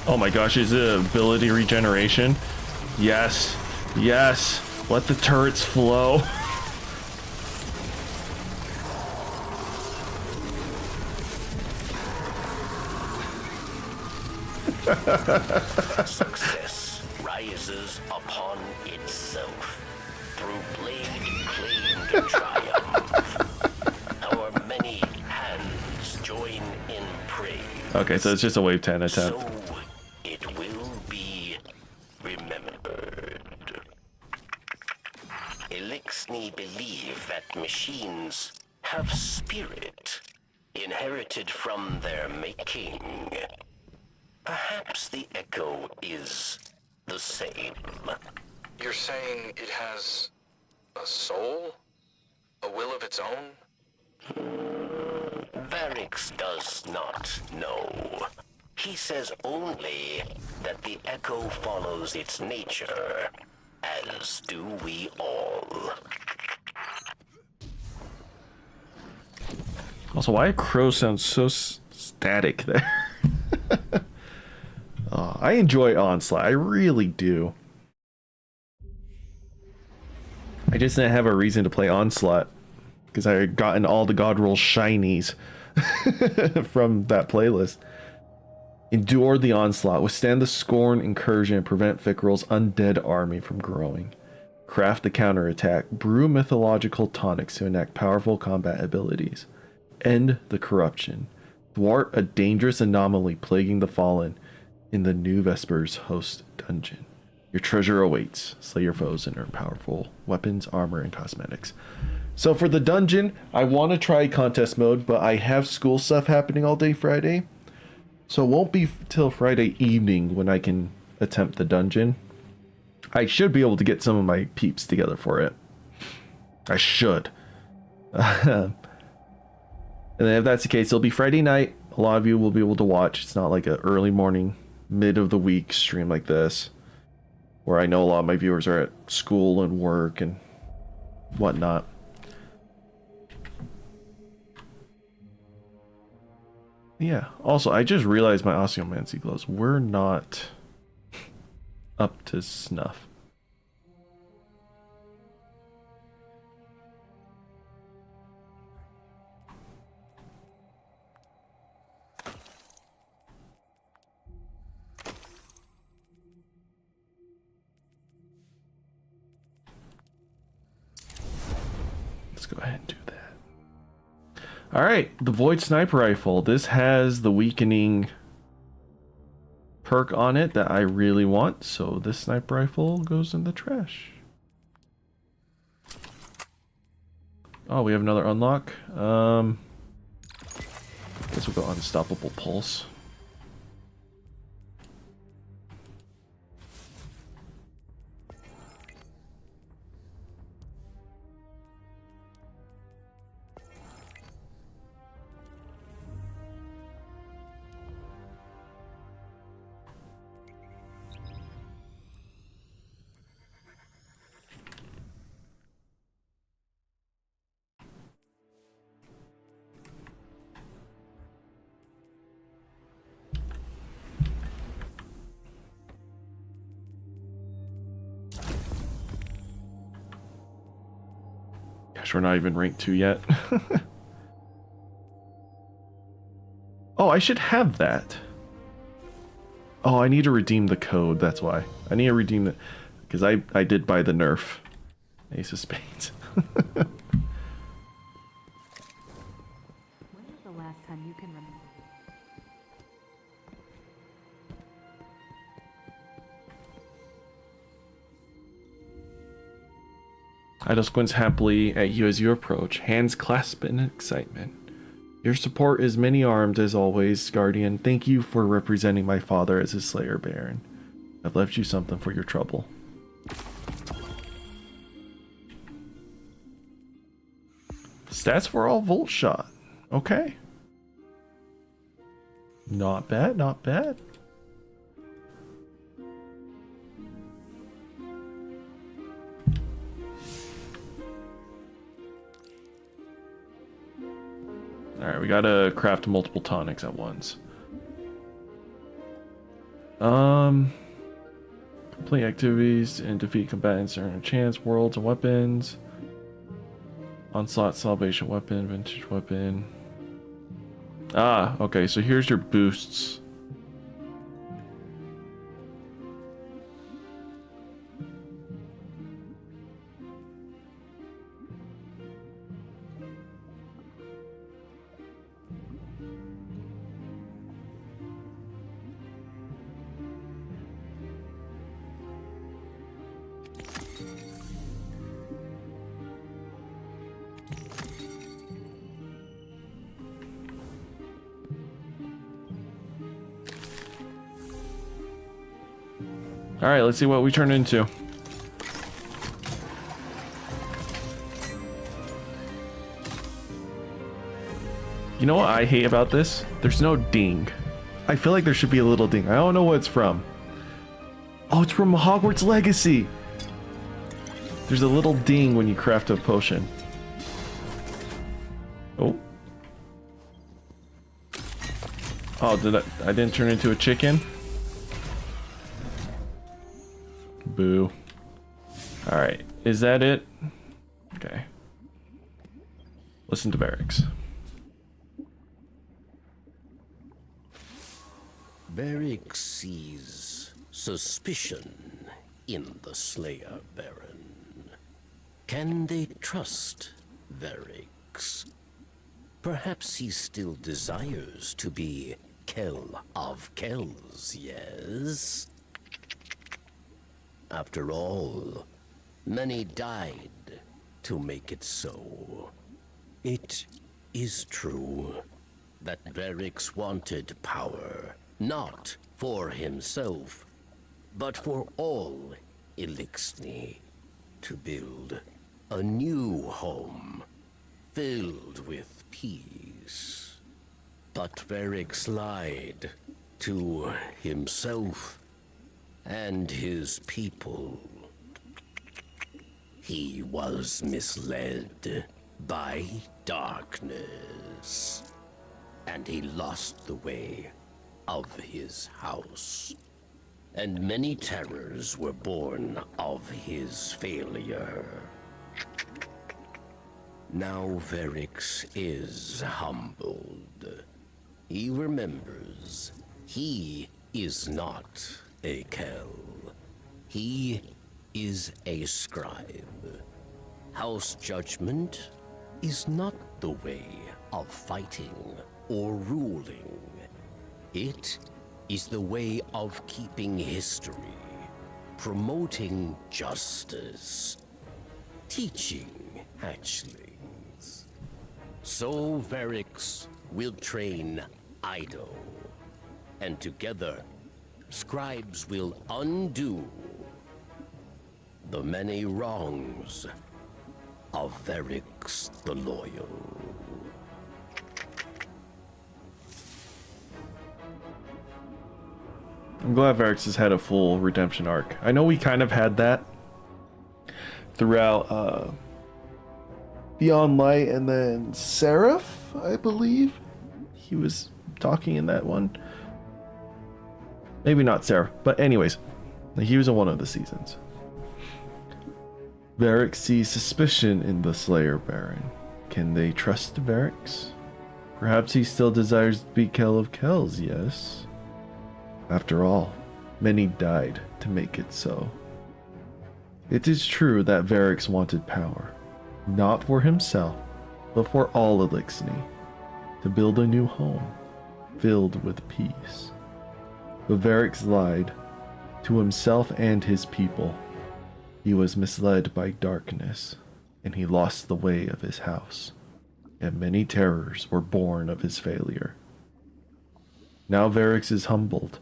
A: Oh my gosh, is it ability regeneration? Yes, yes, let the turrets flow.
I: Success rises upon itself through blade-claimed triumph. Our many hands join in praise.
A: Okay, so it's just a wave 10 attempt.
I: So it will be remembered. Elixni believe that machines have spirit, inherited from their making. Perhaps the Echo is the same.
J: You're saying it has a soul? A will of its own?
I: Varix does not know. He says only that the Echo follows its nature, as do we all.
A: Also, why Crow sounds so static there? I enjoy Onslaught, I really do. I just didn't have a reason to play Onslaught because I had gotten all the God Roll shinies from that playlist. Endure the onslaught, withstand the scorn incursion, and prevent Fikrul's undead army from growing. Craft the counterattack, brew mythological tonics to enact powerful combat abilities. End the corruption. Thwart a dangerous anomaly plaguing the fallen in the New Vespers host dungeon. Your treasure awaits. Slay your foes and earn powerful weapons, armor, and cosmetics. So for the dungeon, I want to try contest mode, but I have school stuff happening all day Friday. So it won't be till Friday evening when I can attempt the dungeon. I should be able to get some of my peeps together for it. I should. And then if that's the case, it'll be Friday night. A lot of you will be able to watch. It's not like an early morning, mid of the week stream like this, where I know a lot of my viewers are at school and work and whatnot. Yeah. Also, I just realized my osteomancy gloves were not up to snuff. Let's go ahead and do that. All right, the Void Sniper Rifle. This has the weakening perk on it that I really want, so this sniper rifle goes in the trash. Oh, we have another unlock. Guess we'll go Unstoppable Pulse. Gosh, we're not even ranked 2 yet. Oh, I should have that. Oh, I need to redeem the code, that's why. I need to redeem it, because I did buy the nerf. Ace of Spades.
G: When was the last time you can remember?
A: Idle squints happily at you as you approach, hands clasped in excitement. Your support is many-armed as always, Guardian. Thank you for representing my father as his Slayer Baron. I've left you something for your trouble. Stats for all Volt Shot. Okay. Not bad, not bad. Alright, we gotta craft multiple tonics at once. Complete activities and defeat combatants earn a chance, worlds and weapons. Onslaught, salvation weapon, vintage weapon. Ah, okay, so here's your boosts. Alright, let's see what we turn into. You know what I hate about this? There's no ding. I feel like there should be a little ding. I don't know what it's from. Oh, it's from Hogwarts Legacy. There's a little ding when you craft a potion. Oh. Oh, I didn't turn into a chicken? Boo. Alright, is that it? Okay. Listen to Barracks.
I: Barrick sees suspicion in the Slayer Baron. Can they trust Varix? Perhaps he still desires to be Kell of Kells, yes? After all, many died to make it so. It is true that Varix wanted power, not for himself, but for all Elixni, to build a new home filled with peace. But Varix lied to himself and his people. He was misled by darkness. and he lost the way of his house. And many terrors were born of his failure. Now Verix is humbled. He remembers he is not a Kell. He is a scribe. House judgment is not the way of fighting or ruling. It is the way of keeping history, promoting justice, teaching hatchlings. So Verix will train Ido, and together, scribes will undo the many wrongs of Verix the Loyal.
A: I'm glad Varix has had a full redemption arc. I know we kind of had that throughout Beyond Light, and then Seraph, I believe. He was talking in that one. Maybe not Seraph, but anyways, he was in one of the seasons. Varix sees suspicion in the Slayer Baron. Can they trust Varix? Perhaps he still desires to be Kell of Kells, yes? After all, many died to make it so. It is true that Varix wanted power, not for himself, but for all Elixni, to build a new home, filled with peace. But Varix lied to himself and his people. He was misled by darkness, and he lost the way of his house, and many terrors were born of his failure. Now Varix is humbled.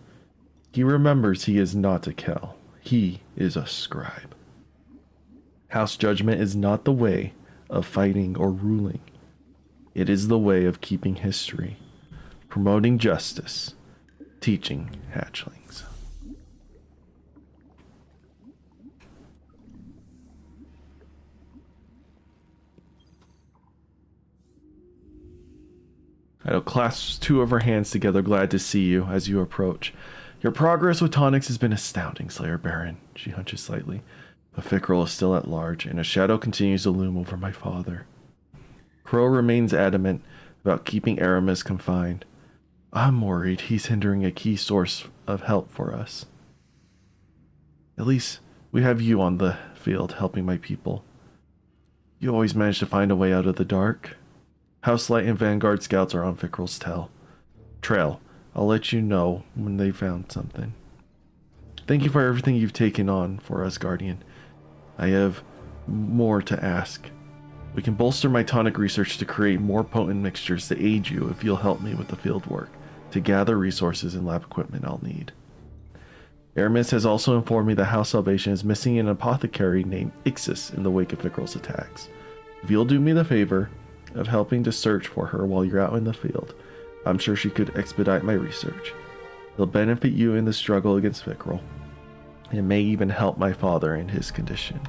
A: He remembers he is not a Kell. He is a scribe. House judgment is not the way of fighting or ruling. It is the way of keeping history, promoting justice, teaching hatchlings. Ido clasps two of her hands together, glad to see you as you approach. Your progress with tonics has been astounding, Slayer Baron. She hunches slightly, but Fickrell is still at large, and a shadow continues to loom over my father. Crow remains adamant about keeping Aramis confined. I'm worried he's hindering a key source of help for us. At least we have you on the field helping my people. You always manage to find a way out of the dark. House Light and Vanguard scouts are on Fickrell's trail. I'll let you know when they found something. Thank you for everything you've taken on for us, Guardian. I have more to ask. We can bolster my tonic research to create more potent mixtures to aid you if you'll help me with the field work, to gather resources and lab equipment I'll need. Aramis has also informed me that House Salvation is missing an apothecary named Ixis in the wake of Fickrell's attacks. If you'll do me the favor of helping to search for her while you're out in the field, I'm sure she could expedite my research. It'll benefit you in the struggle against Fickrell. It may even help my father in his condition.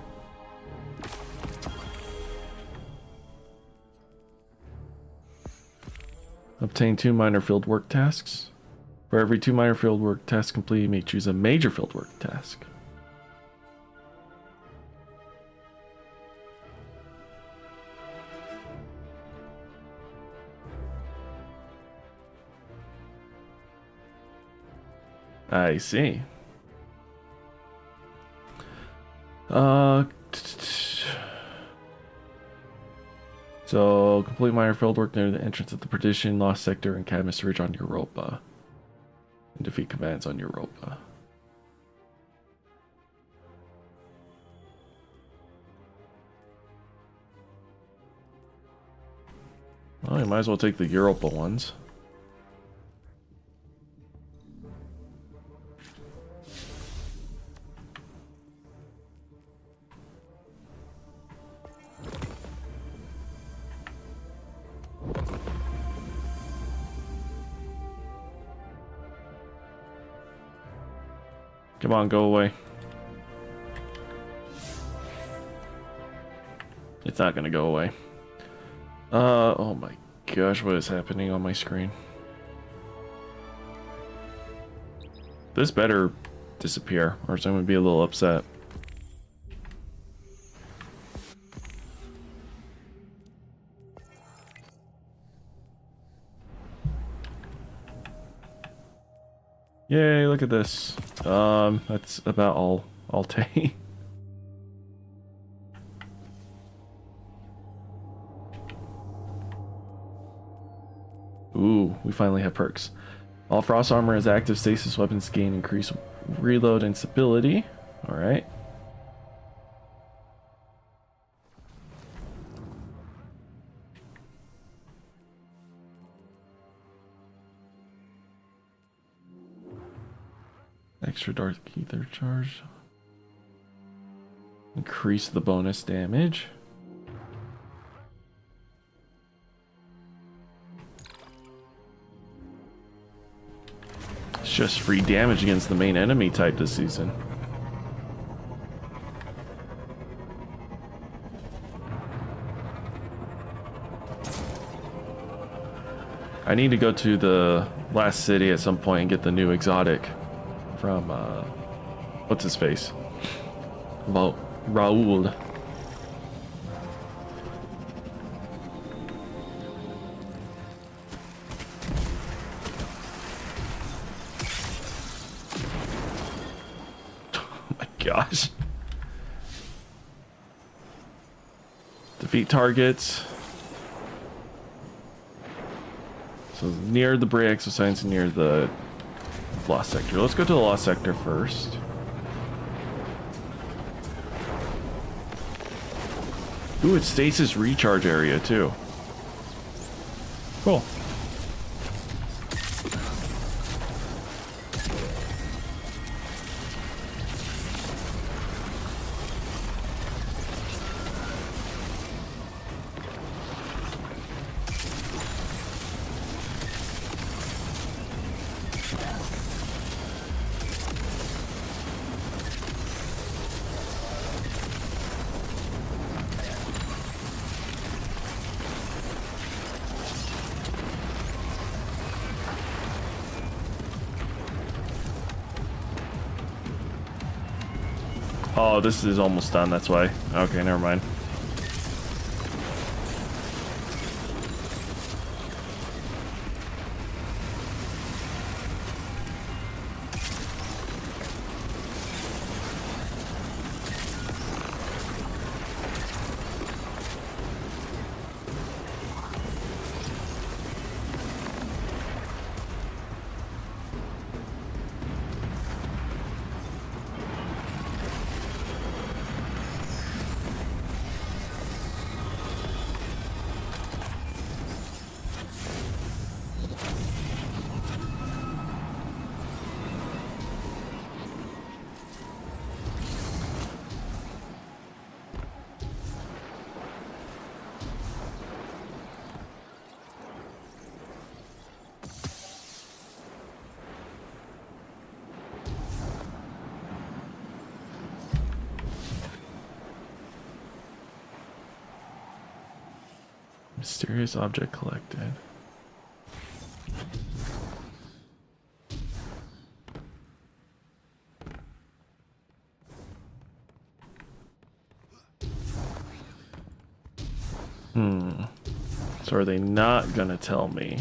A: Obtain 2 minor fieldwork tasks. For every 2 minor fieldwork tasks completed, you may choose a major fieldwork task. I see. So complete minor fieldwork near the entrance of the Perdition, Lost Sector, and Cadmus Ridge on Europa. And defeat commands on Europa. Well, you might as well take the Europa ones. Come on, go away. It's not gonna go away. Oh my gosh, what is happening on my screen? This better disappear, or else I'm gonna be a little upset. Yay, look at this. That's about all I'll take. Ooh, we finally have perks. All Frost armor has active stasis weapons gain increased reload and stability. Alright. Extra dark ether charge. Increase the bonus damage. It's just free damage against the main enemy type this season. I need to go to the last city at some point and get the new exotic from what's his face? About Raoul. Gosh. Defeat targets. So near the Bray exosigns, near the Lost Sector. Let's go to the Lost Sector first. Ooh, it's stasis recharge area too. Cool. Oh, this is almost done, that's why. Okay, never mind. Mysterious object collected. So are they not gonna tell me?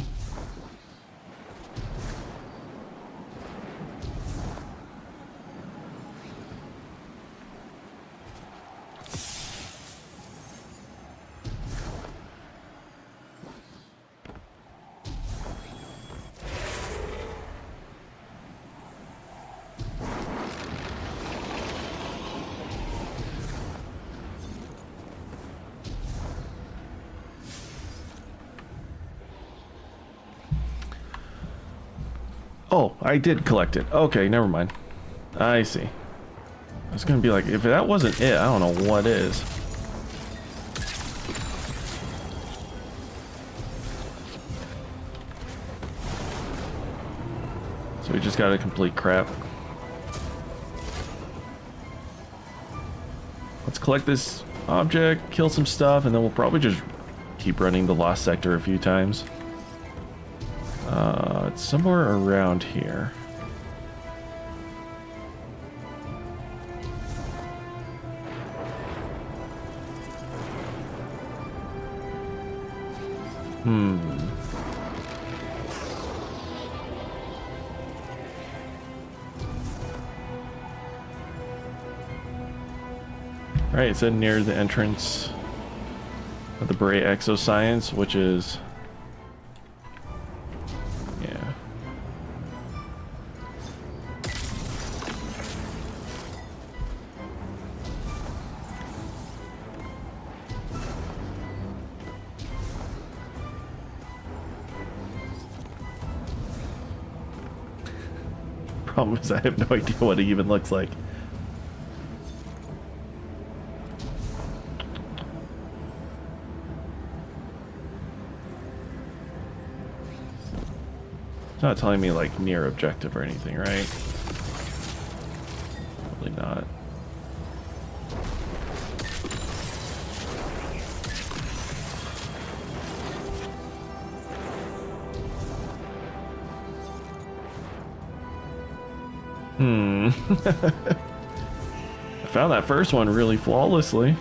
A: Oh, I did collect it. Okay, never mind. I see. I was gonna be like, if that wasn't it, I don't know what is. So we just gotta complete crap. Let's collect this object, kill some stuff, and then we'll probably just keep running the Lost Sector a few times. It's somewhere around here. Right, it's in near the entrance of the Bray Exoscience, which is... yeah. Problem is I have no idea what it even looks like. It's not telling me like near objective or anything, right? Probably not. I found that first one really flawlessly.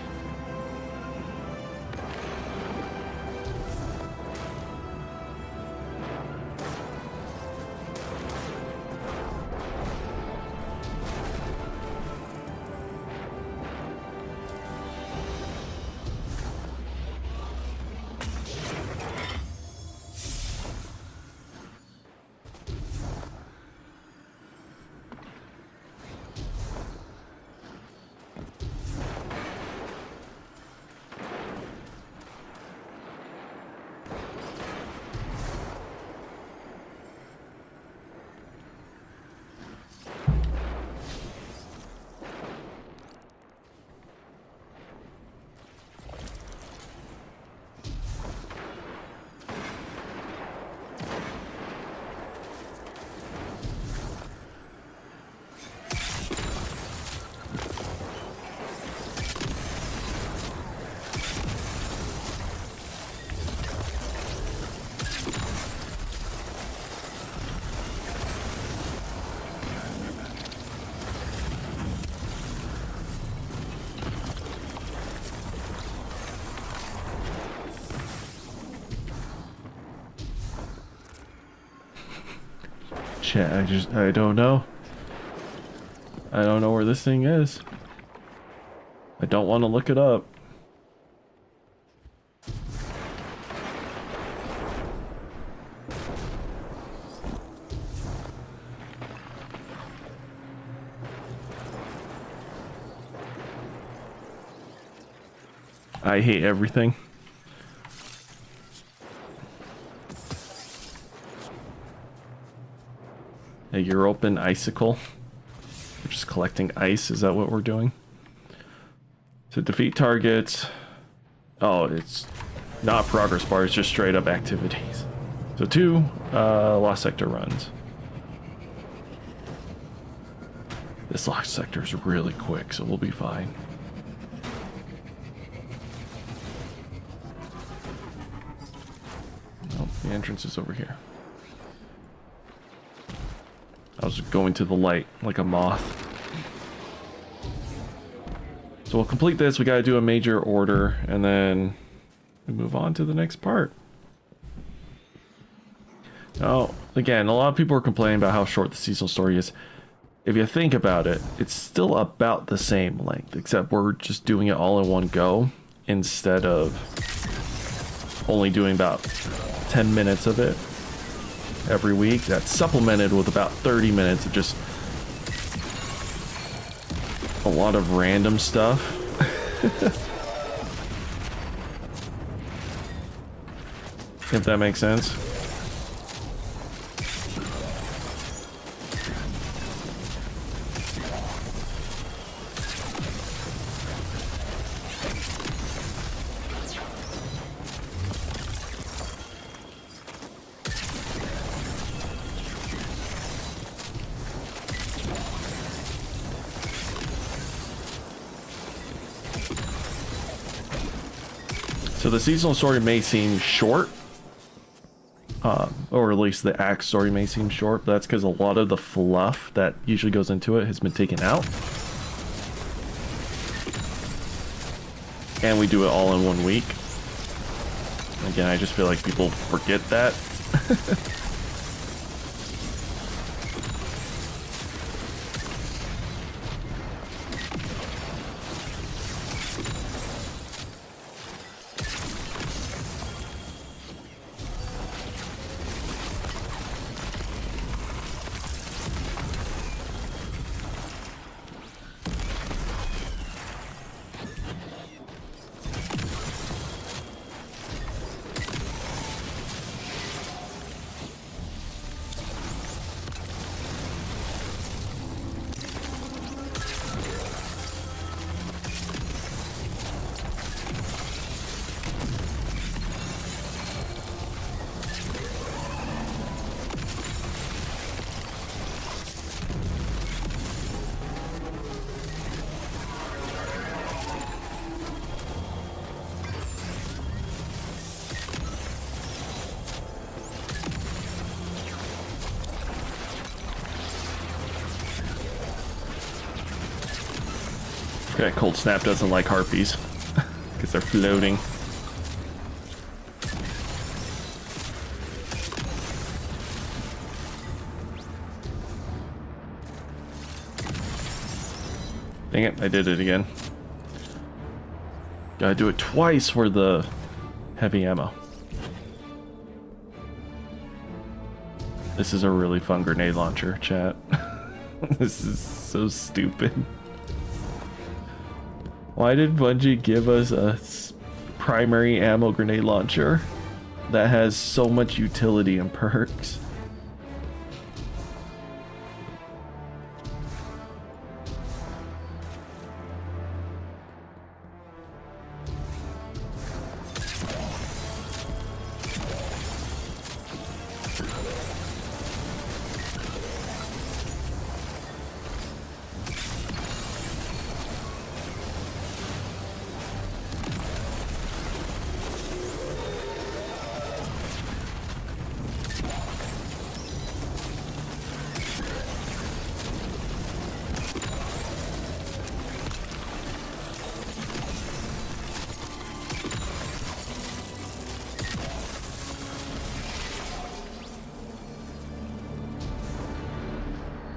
A: Chat, I don't know. I don't know where this thing is. I don't want to look it up. I hate everything. A European icicle. We're just collecting ice. Is that what we're doing? To defeat targets. Oh, it's not progress bar. It's just straight up activities. So 2 Lost Sector runs. This Lost Sector is really quick, so we'll be fine. Oh, the entrance is over here. I was going to the light like a moth. So we'll complete this. We got to do a major order and then we move on to the next part. Now, again, a lot of people are complaining about how short the seasonal story is. If you think about it, it's still about the same length, except we're just doing it all in one go instead of only doing about 10 minutes of it every week. That's supplemented with about 30 minutes of just a lot of random stuff. If that makes sense. So the seasonal story may seem short, or at least the act story may seem short, but that's because a lot of the fluff that usually goes into it has been taken out. And we do it all in 1 week. Again, I just feel like people forget that. Okay, Cold Snap doesn't like harpies because they're floating. Dang it, I did it again. Gotta do it twice for the heavy ammo. This is a really fun grenade launcher, chat. This is so stupid. Why did Bungie give us a primary ammo grenade launcher that has so much utility and perks?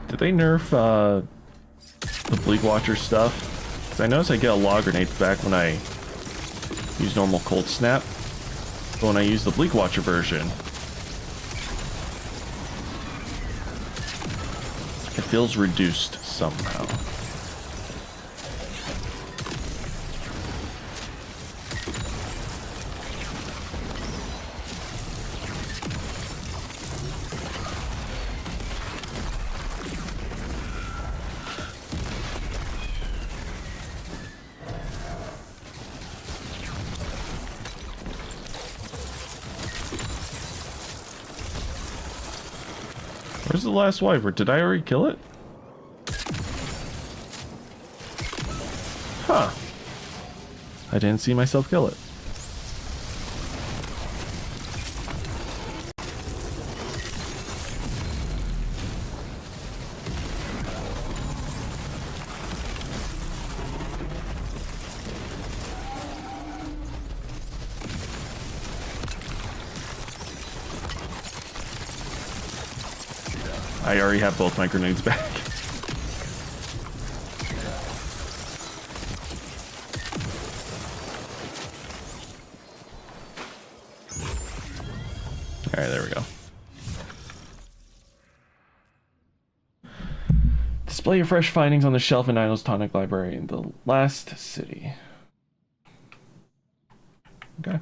A: Did they nerf the Bleak Watcher stuff? Because I notice I get a lot of grenades back when I use normal Cold Snap. But when I use the Bleak Watcher version, it feels reduced somehow. Where's the last wyvern? Did I already kill it? Huh. I didn't see myself kill it. I already have both my grenades back. Alright, there we go. Display your fresh findings on the shelf in Idle's Tonic Library in the last city. Okay.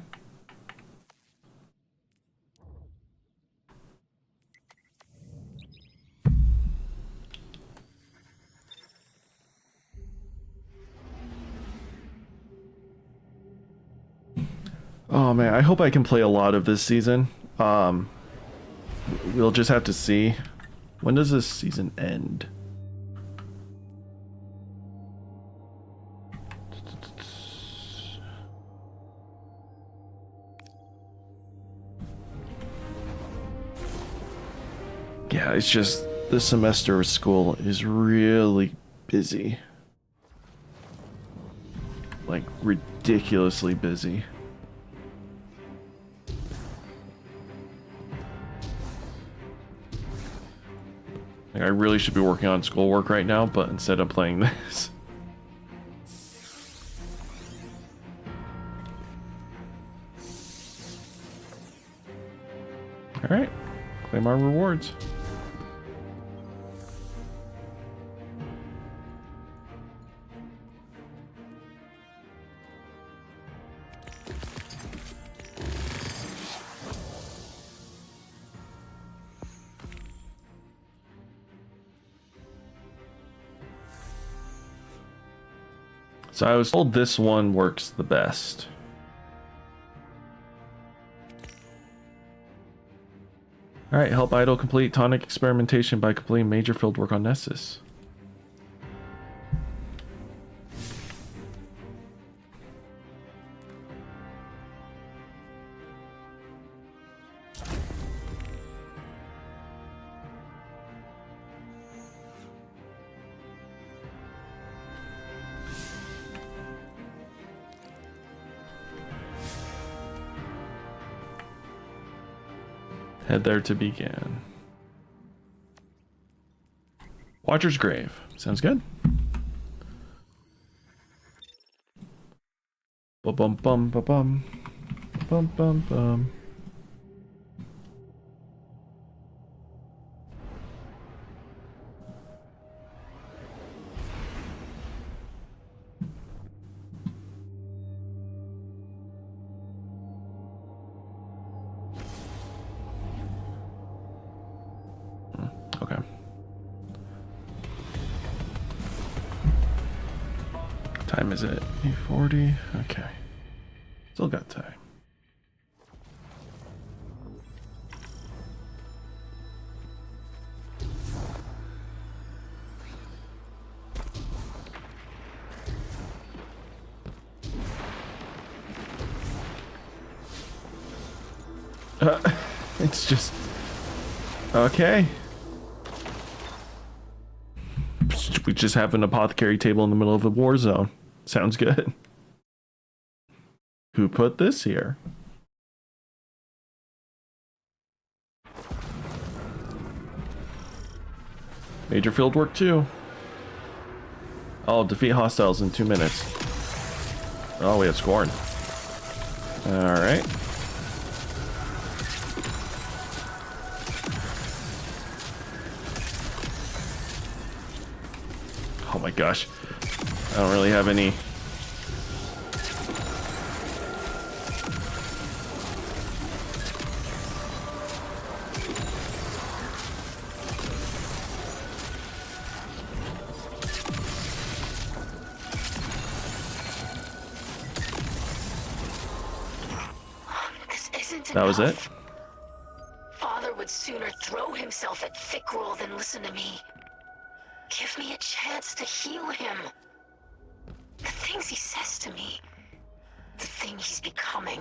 A: Oh man, I hope I can play a lot of this season. We'll just have to see. When does this season end? Yeah, it's just this semester of school is really busy. Like, ridiculously busy. Like, I really should be working on schoolwork right now, but instead I'm playing this. Alright, claim our rewards. So I was told this one works the best. Alright, help Idol complete tonic experimentation by completing major field work on Nessus. Head there to begin. Watcher's Grave. Sounds good. Bum bum bum bum bum bum bum bum. Okay. Time is it? 8:40. Okay. Still got time. It's just okay. We just have an apothecary table in the middle of a war zone. Sounds good. Who put this here? Major field work 2. Oh, defeat hostiles in 2 minutes. Oh, we have Scorn. Alright. Oh my gosh. I don't really have any.
H: This isn't
A: That was it?
H: Father would sooner throw himself at Thickroll than listen to me. Give me a chance to heal him. The things he says to me. The thing he's becoming.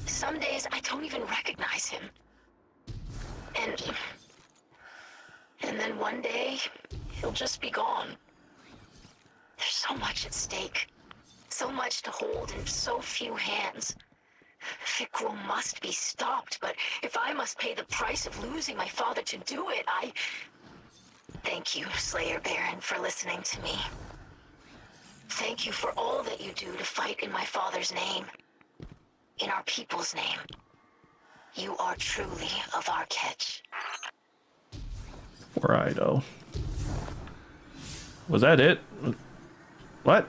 H: Some days I don't even recognize him. And then one day, he'll just be gone. There's so much at stake. So much to hold in so few hands. Thickroll must be stopped, but if I must pay the price of losing my father to do it, Thank you, Slayer Baron, for listening to me. Thank you for all that you do to fight in my father's name. In our people's name. You are truly of our catch.
A: Poor Ido. Was that it? What?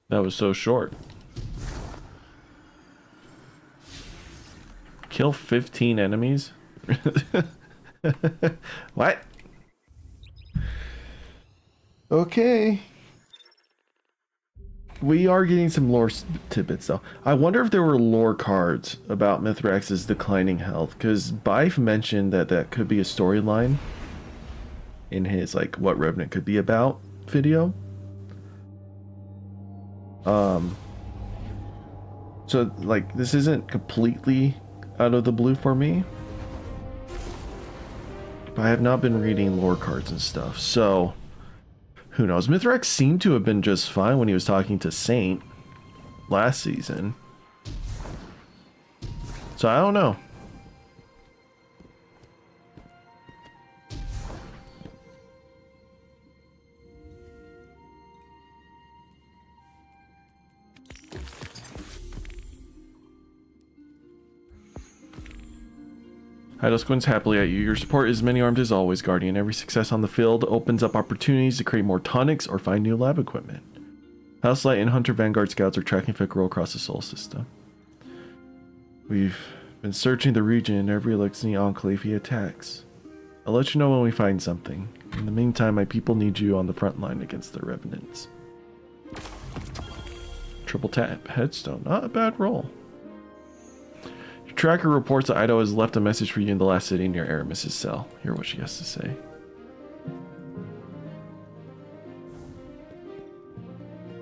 A: That was so short. Kill 15 enemies? What? Okay. We are getting some lore tidbits though. I wonder if there were lore cards about Mithrex's declining health, because Bife mentioned that that could be a storyline in his like what Revenant could be about video. So, like, this isn't completely out of the blue for me. But I have not been reading lore cards and stuff, so who knows? Mithrax seemed to have been just fine when he was talking to Saint last season. So I don't know. Idle squints happily at you. Your support is many-armed as always, Guardian. Every success on the field opens up opportunities to create more tonics or find new lab equipment. House Light and Hunter Vanguard scouts are tracking Fickrel across the Sol system. We've been searching the region in every Elixni enclave he attacks. I'll let you know when we find something. In the meantime, my people need you on the front line against the Revenants. Triple tap. Headstone. Not a bad roll. Your tracker reports that Ido has left a message for you in the last city near Aramis's cell. Hear what she has to say.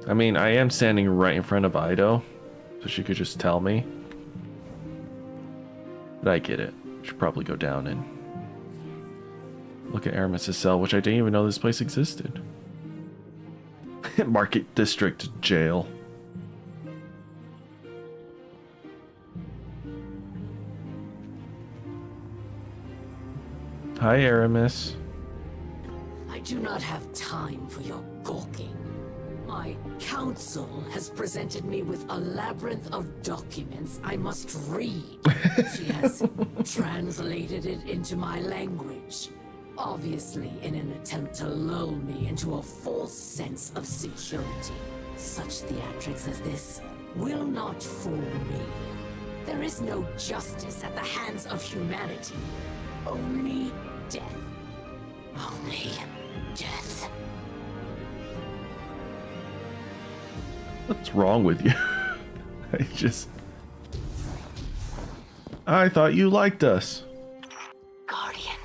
A: I mean, I am standing right in front of Ido, so she could just tell me. But I get it. Should probably go down and look at Aramis's cell, which I didn't even know this place existed. Market District Jail. Hi, Aramis.
E: I do not have time for your gawking. My council has presented me with a labyrinth of documents I must read. She has translated it into my language, obviously in an attempt to lull me into a false sense of security. Such theatrics as this will not fool me. There is no justice at the hands of humanity. Only death. Only death.
A: What's wrong with you? I thought you liked us.
H: Guardian,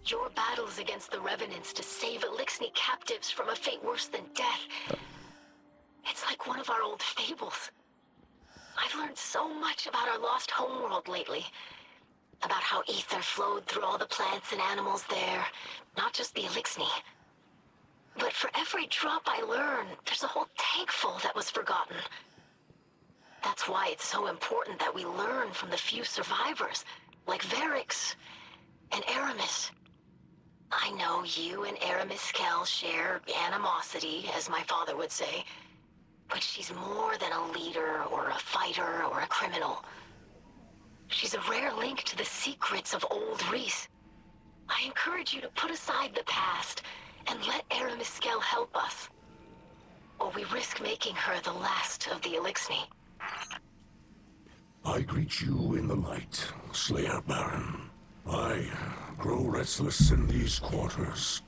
H: your battles against the Revenants to save Elixni captives from a fate worse than death. It's like one of our old fables. I've learned so much about our lost homeworld lately. About how ether flowed through all the plants and animals there, not just the Elixni. But for every drop I learn, there's a whole tank full that was forgotten. That's why it's so important that we learn from the few survivors, like Varix and Aramis. I know you and Aramis Kell share animosity, as my father would say, but she's more than a leader or a fighter or a criminal. She's a rare link to the secrets of old Reese. I encourage you to put aside the past and let Aramis Kell help us, or we risk making her the last of the Elixni.
F: I greet you in the light, Slayer Baron. I grow restless in these quarters,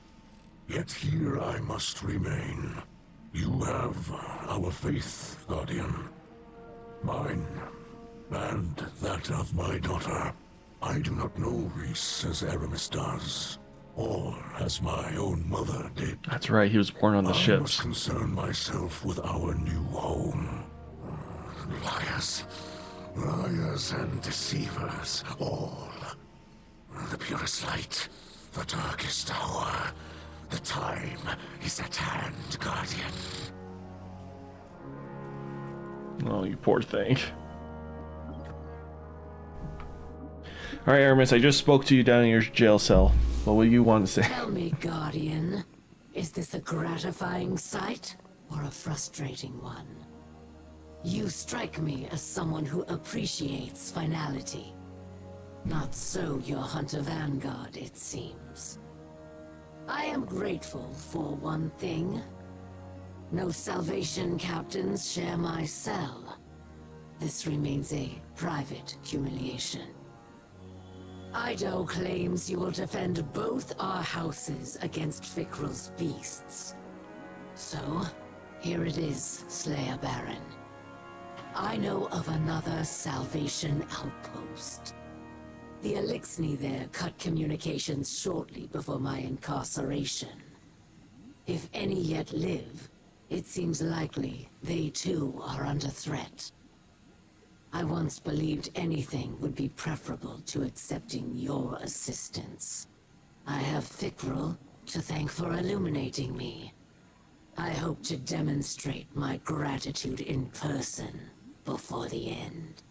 F: yet here I must remain. You have our faith, Guardian. Mine, and that of my daughter. I do not know Reese as Aramis does, or as my own mother did.
A: That's right, he was born on the
F: I
A: ships.
F: must concern myself with our new home. Liars and deceivers, all. The purest light, the darkest hour. The time is at hand, Guardian.
A: Oh, you poor thing. Alright, Aramis, I just spoke to you down in your jail cell. What will you want to say?
E: Tell me, Guardian, is this a gratifying sight or a frustrating one? You strike me as someone who appreciates finality. Not so your Hunter Vanguard, it seems. I am grateful for one thing. No Salvation captains share my cell. This remains a private humiliation. Ido claims you will defend both our houses against Fickrel's beasts. So, here it is, Slayer Baron. I know of another Salvation outpost. The Elixni there cut communications shortly before my incarceration. If any yet live, it seems likely they too are under threat. I once believed anything would be preferable to accepting your assistance. I have Fickrel to thank for illuminating me. I hope to demonstrate my gratitude in person before the end.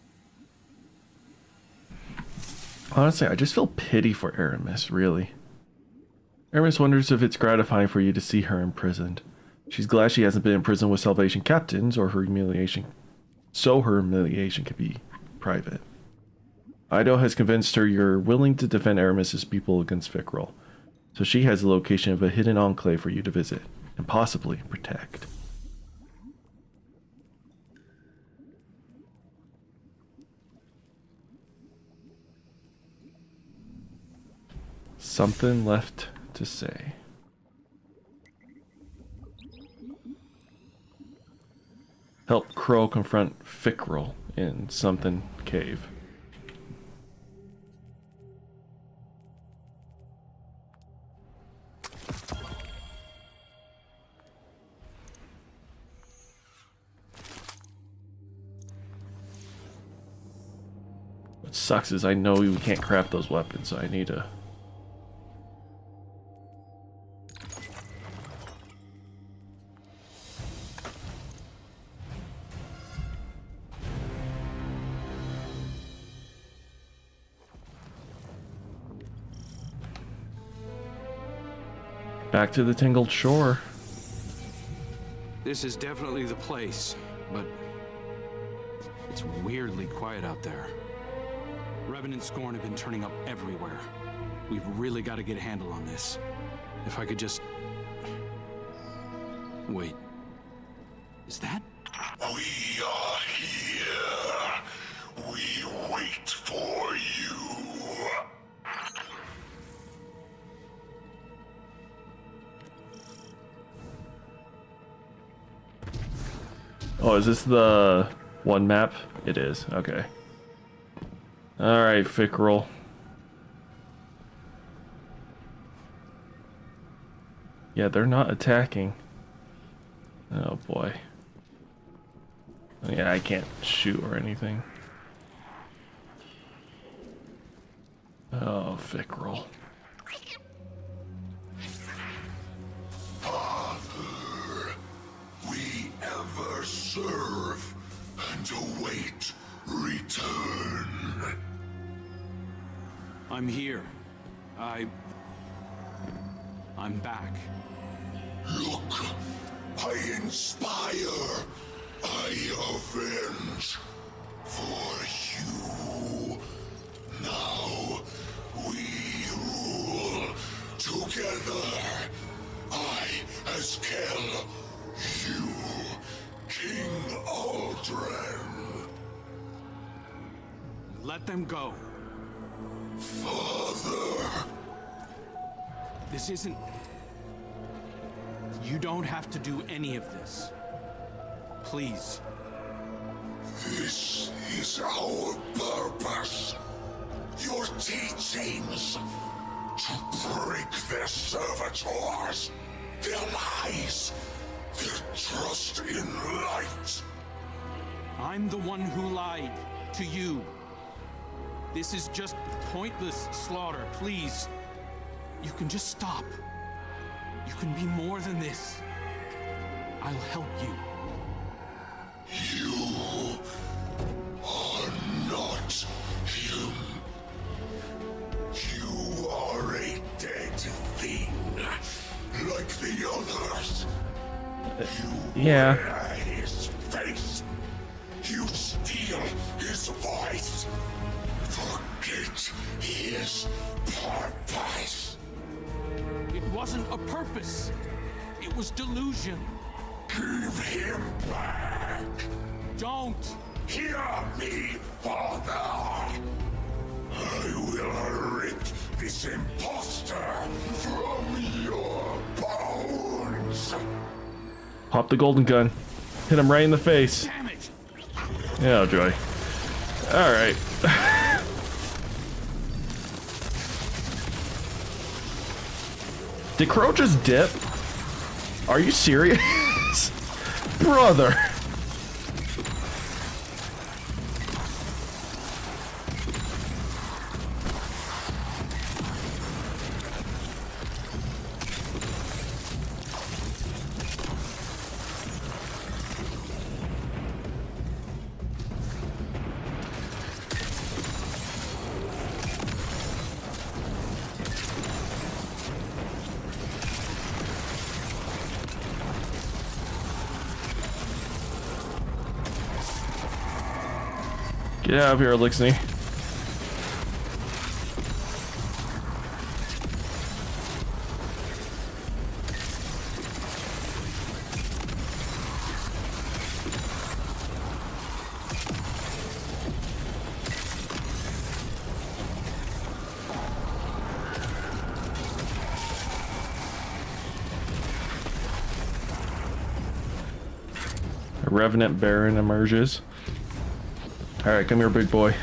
A: Honestly, I just feel pity for Aramis, really. Aramis wonders if it's gratifying for you to see her imprisoned. She's glad she hasn't been in prison with Salvation captains or her humiliation, so her humiliation can be private. Ido has convinced her you're willing to defend Aramis's people against Fickrel, so she has the location of a hidden enclave for you to visit and possibly protect. Something left to say. Help Crow confront Fickrel in something cave. What sucks is I know we can't craft those weapons, so I need to. Back to the Tangled Shore.
B: This is definitely the place, but it's weirdly quiet out there. Revenant and Scorn have been turning up everywhere. We've really got to get a handle on this. If I could just... Wait. Is that?
F: We are here. We wait for you.
A: Oh, is this the one map? It is. Okay. Alright, Fickrel. Yeah, they're not attacking. Oh boy. Yeah, I can't shoot or anything. Oh, Fickrel.
F: Father, we ever serve and await return.
B: I'm here. I'm back.
F: Look, I inspire, I avenge. For you, now we rule together. I as Kel, you, King Aldren.
B: Let them go.
F: Father.
B: This isn't... You don't have to do any of this. Please.
F: This is our purpose. Your teachings. To break their servitors. Their lies. Their trust in light.
B: I'm the one who lied to you. This is just pointless slaughter, please. You can just stop. You can be more than this. I'll help you.
F: You are not him. You are a dead thing, like the others. You wear his face. You steal his voice. Forget his purpose.
B: It wasn't a purpose. It was delusion.
F: Give him back.
B: Don't.
F: Hear me, Father. I will rip this imposter from your bones.
A: Pop the golden gun. Hit him right in the face.
B: Damn it.
A: Oh, joy. Alright. Did Crow just dip? Are you serious? Brother. Get out of here, Elixir. A Revenant Baron emerges. Alright, come here, big boy.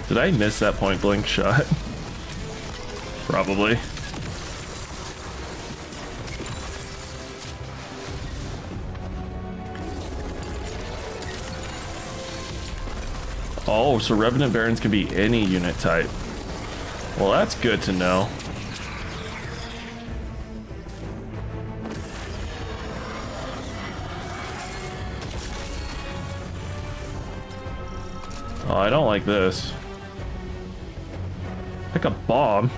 A: Did I miss that point blank shot? Probably. Oh, so Revenant Barons can be any unit type. Well, that's good to know. Oh, I don't like this. Like a bomb.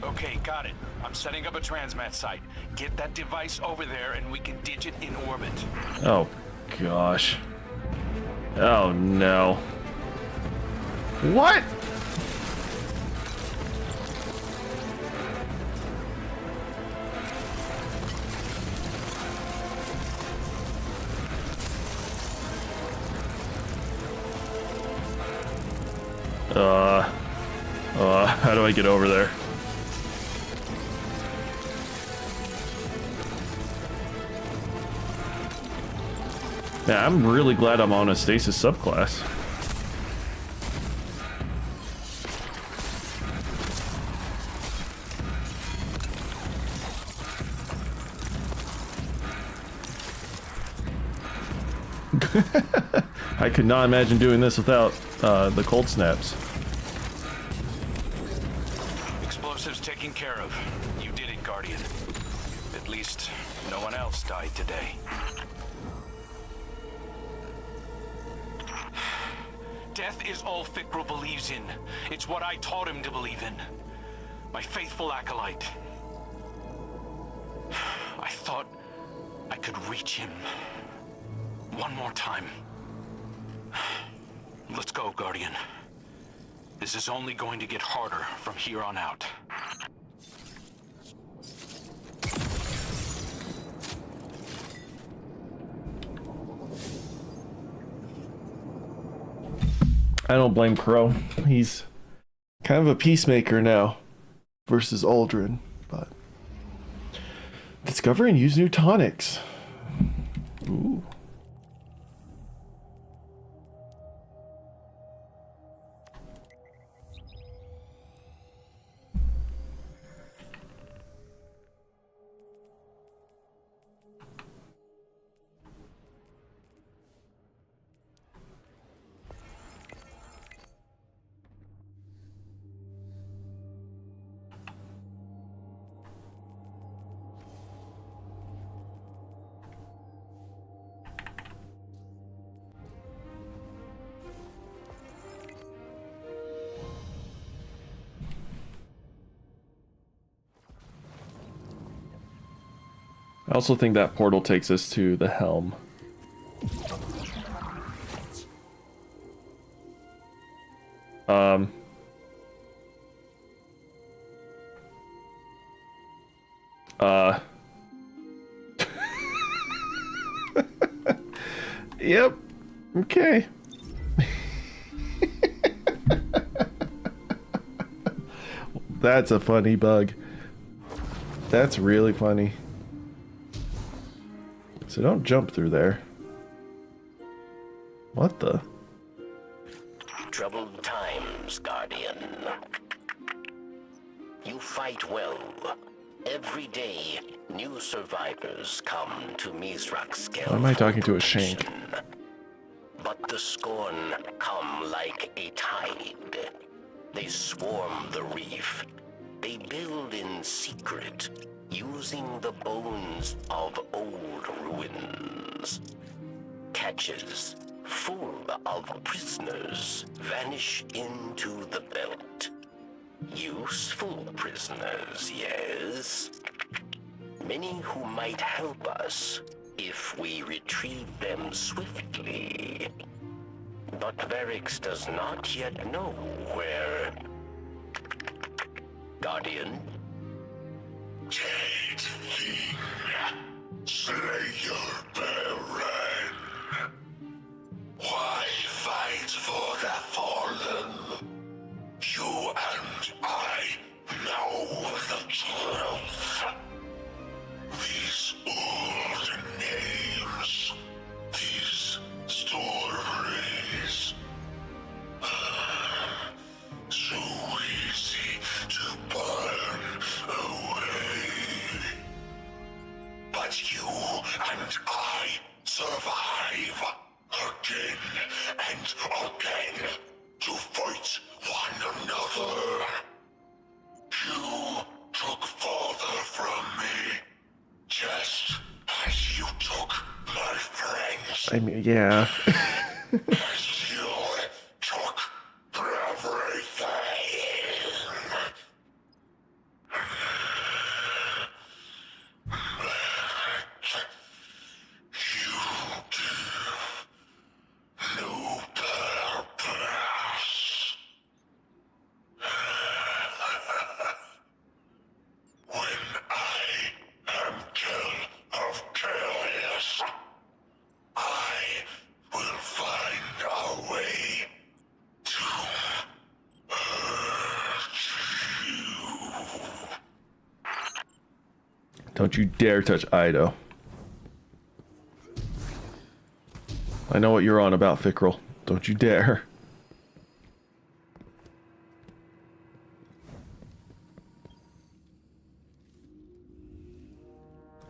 D: Okay, got it. I'm setting up a transmat site. Get that device over there and we can ditch it in orbit.
A: Oh, gosh. Oh, no. What? How do I get over there? Yeah, I'm really glad I'm on a stasis subclass. I could not imagine doing this without the cold snaps.
D: Explosives taken care of. You did it, Guardian. At least no one else died today. Death is all Fikra believes in. It's what I taught him to believe in. My faithful acolyte. I thought I could reach him. One more time. Let's go, Guardian. This is only going to get harder from here on out.
A: I don't blame Crow. He's kind of a peacemaker now versus Aldrin, but discover and use new tonics. Ooh. I also think that portal takes us to the helm. Yep. Okay. That's a funny bug. That's really funny. So don't jump through there. What the?
I: Troubled times, Guardian. You fight well. Every day, new survivors come to Mizrax.
A: Why am I talking to a shank?
I: But the Scorn come like a tide. They swarm the reef. They build in secret, using the bones of old ruins. Catches full of prisoners vanish into the belt. Useful prisoners, yes. Many who might help us if we retrieve them swiftly. But Varix does not yet know where... Guardian?
F: Jade Thing, Slayer Baron. Why fight for the fallen? You and I know the truth. These old names, these stories, so easy to burn away. But you and I survive again and again to fight one another. You took father from me, just as you took my friends.
A: I mean, yeah.
F: As you took everything. You give no purpose. When I am kill of chaos, I will find a way to hurt you.
A: Don't you dare touch Ido. I know what you're on about, Fickrel. Don't you dare.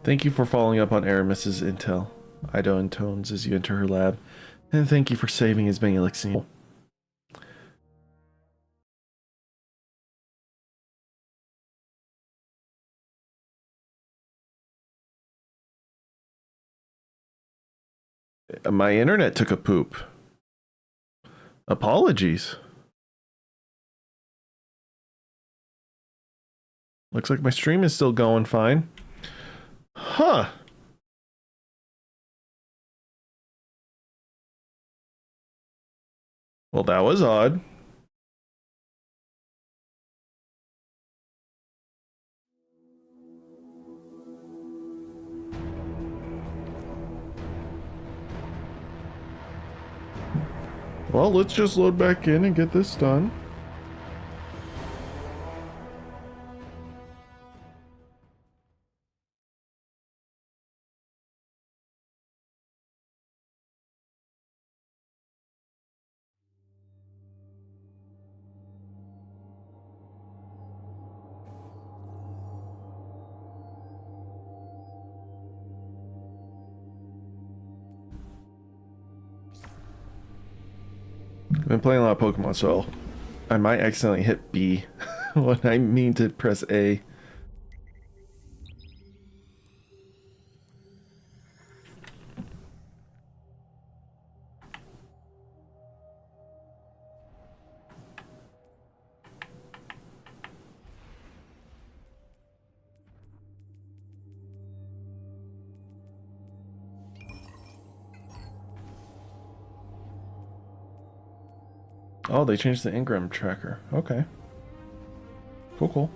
A: Thank you for following up on Aramis's intel. Ido intones as you enter her lab. And thank you for saving as many elixirs. My internet took a poop. Apologies. Looks like my stream is still going fine. Huh. Well, that was odd. Well, let's just load back in and get this done. I've been playing a lot of Pokemon, so I might accidentally hit B when I mean to press A. Oh, they changed the Ingram tracker. Okay. Cool, cool.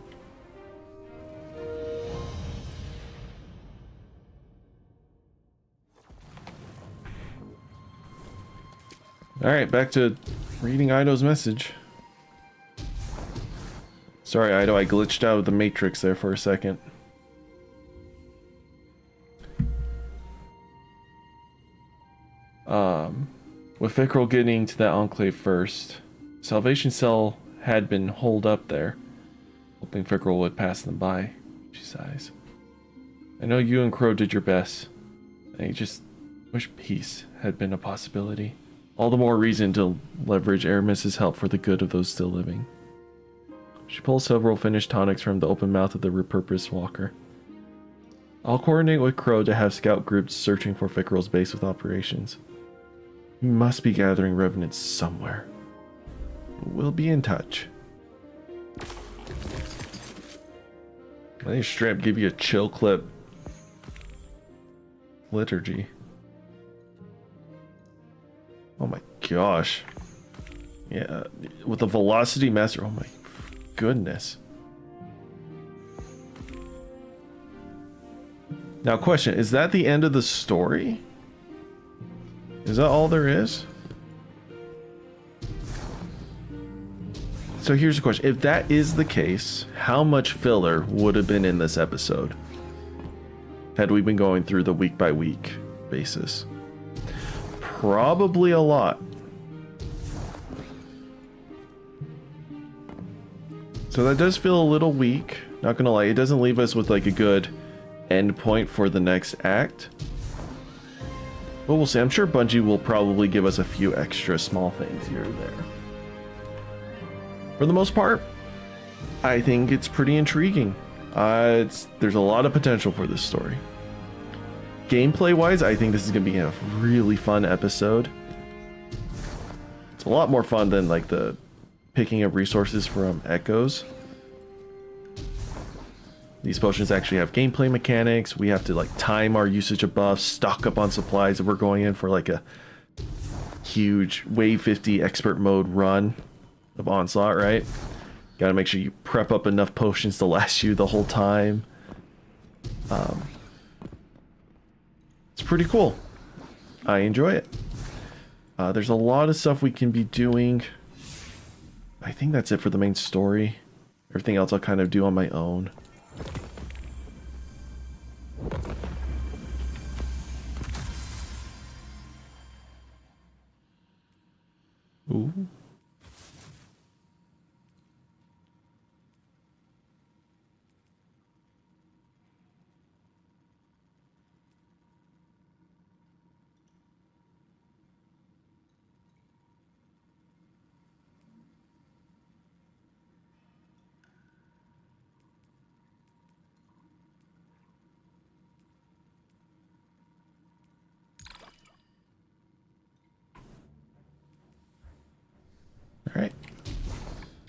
A: Alright, back to reading Ido's message. Sorry, Ido, I glitched out of the Matrix there for a second. With Fikrul getting to that enclave first, Salvation Cell had been holed up there, hoping Fikrul would pass them by. She sighs. I know you and Crow did your best. I just wish peace had been a possibility. All the more reason to leverage Aramis's help for the good of those still living. She pulls several finished tonics from the open mouth of the repurposed walker. I'll coordinate with Crow to have scout groups searching for Fikrul's base with operations. He must be gathering revenants somewhere. We'll be in touch. They straight up give you a chill clip liturgy. Oh my gosh. Yeah, with the velocity master. Oh my goodness. Now question, is that the end of the story? Is that all there is? So here's the question. If that is the case, how much filler would have been in this episode? Had we been going through the week by week basis? Probably a lot. So that does feel a little weak. Not gonna lie, it doesn't leave us with like a good end point for the next act. But we'll see. I'm sure Bungie will probably give us a few extra small things here or there. For the most part, I think it's pretty intriguing. There's a lot of potential for this story. Gameplay wise, I think this is gonna be a really fun episode. It's a lot more fun than like the picking up resources from Echoes. These potions actually have gameplay mechanics. We have to like time our usage of buffs, stock up on supplies if we're going in for like a huge wave 50 expert mode run of Onslaught, right? Gotta make sure you prep up enough potions to last you the whole time. It's pretty cool. I enjoy it. There's a lot of stuff we can be doing. I think that's it for the main story. Everything else I'll kind of do on my own. Ooh. All right.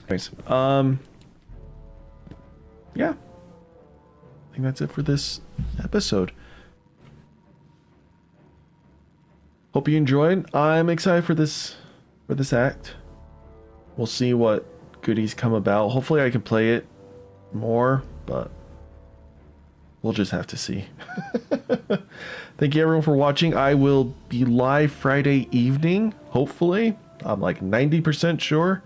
A: Thanks. Yeah. I think that's it for this episode. Hope you enjoyed. I'm excited for this act. We'll see what goodies come about. Hopefully I can play it more, but we'll just have to see. Thank you everyone for watching. I will be live Friday evening, hopefully. I'm like 90% sure.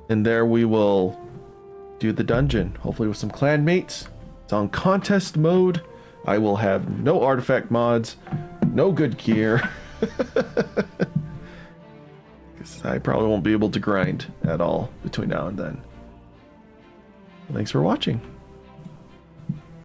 A: And there we will do the dungeon, hopefully with some clan mates. It's on contest mode. I will have no artifact mods, no good gear. Because I probably won't be able to grind at all between now and then. Thanks for watching.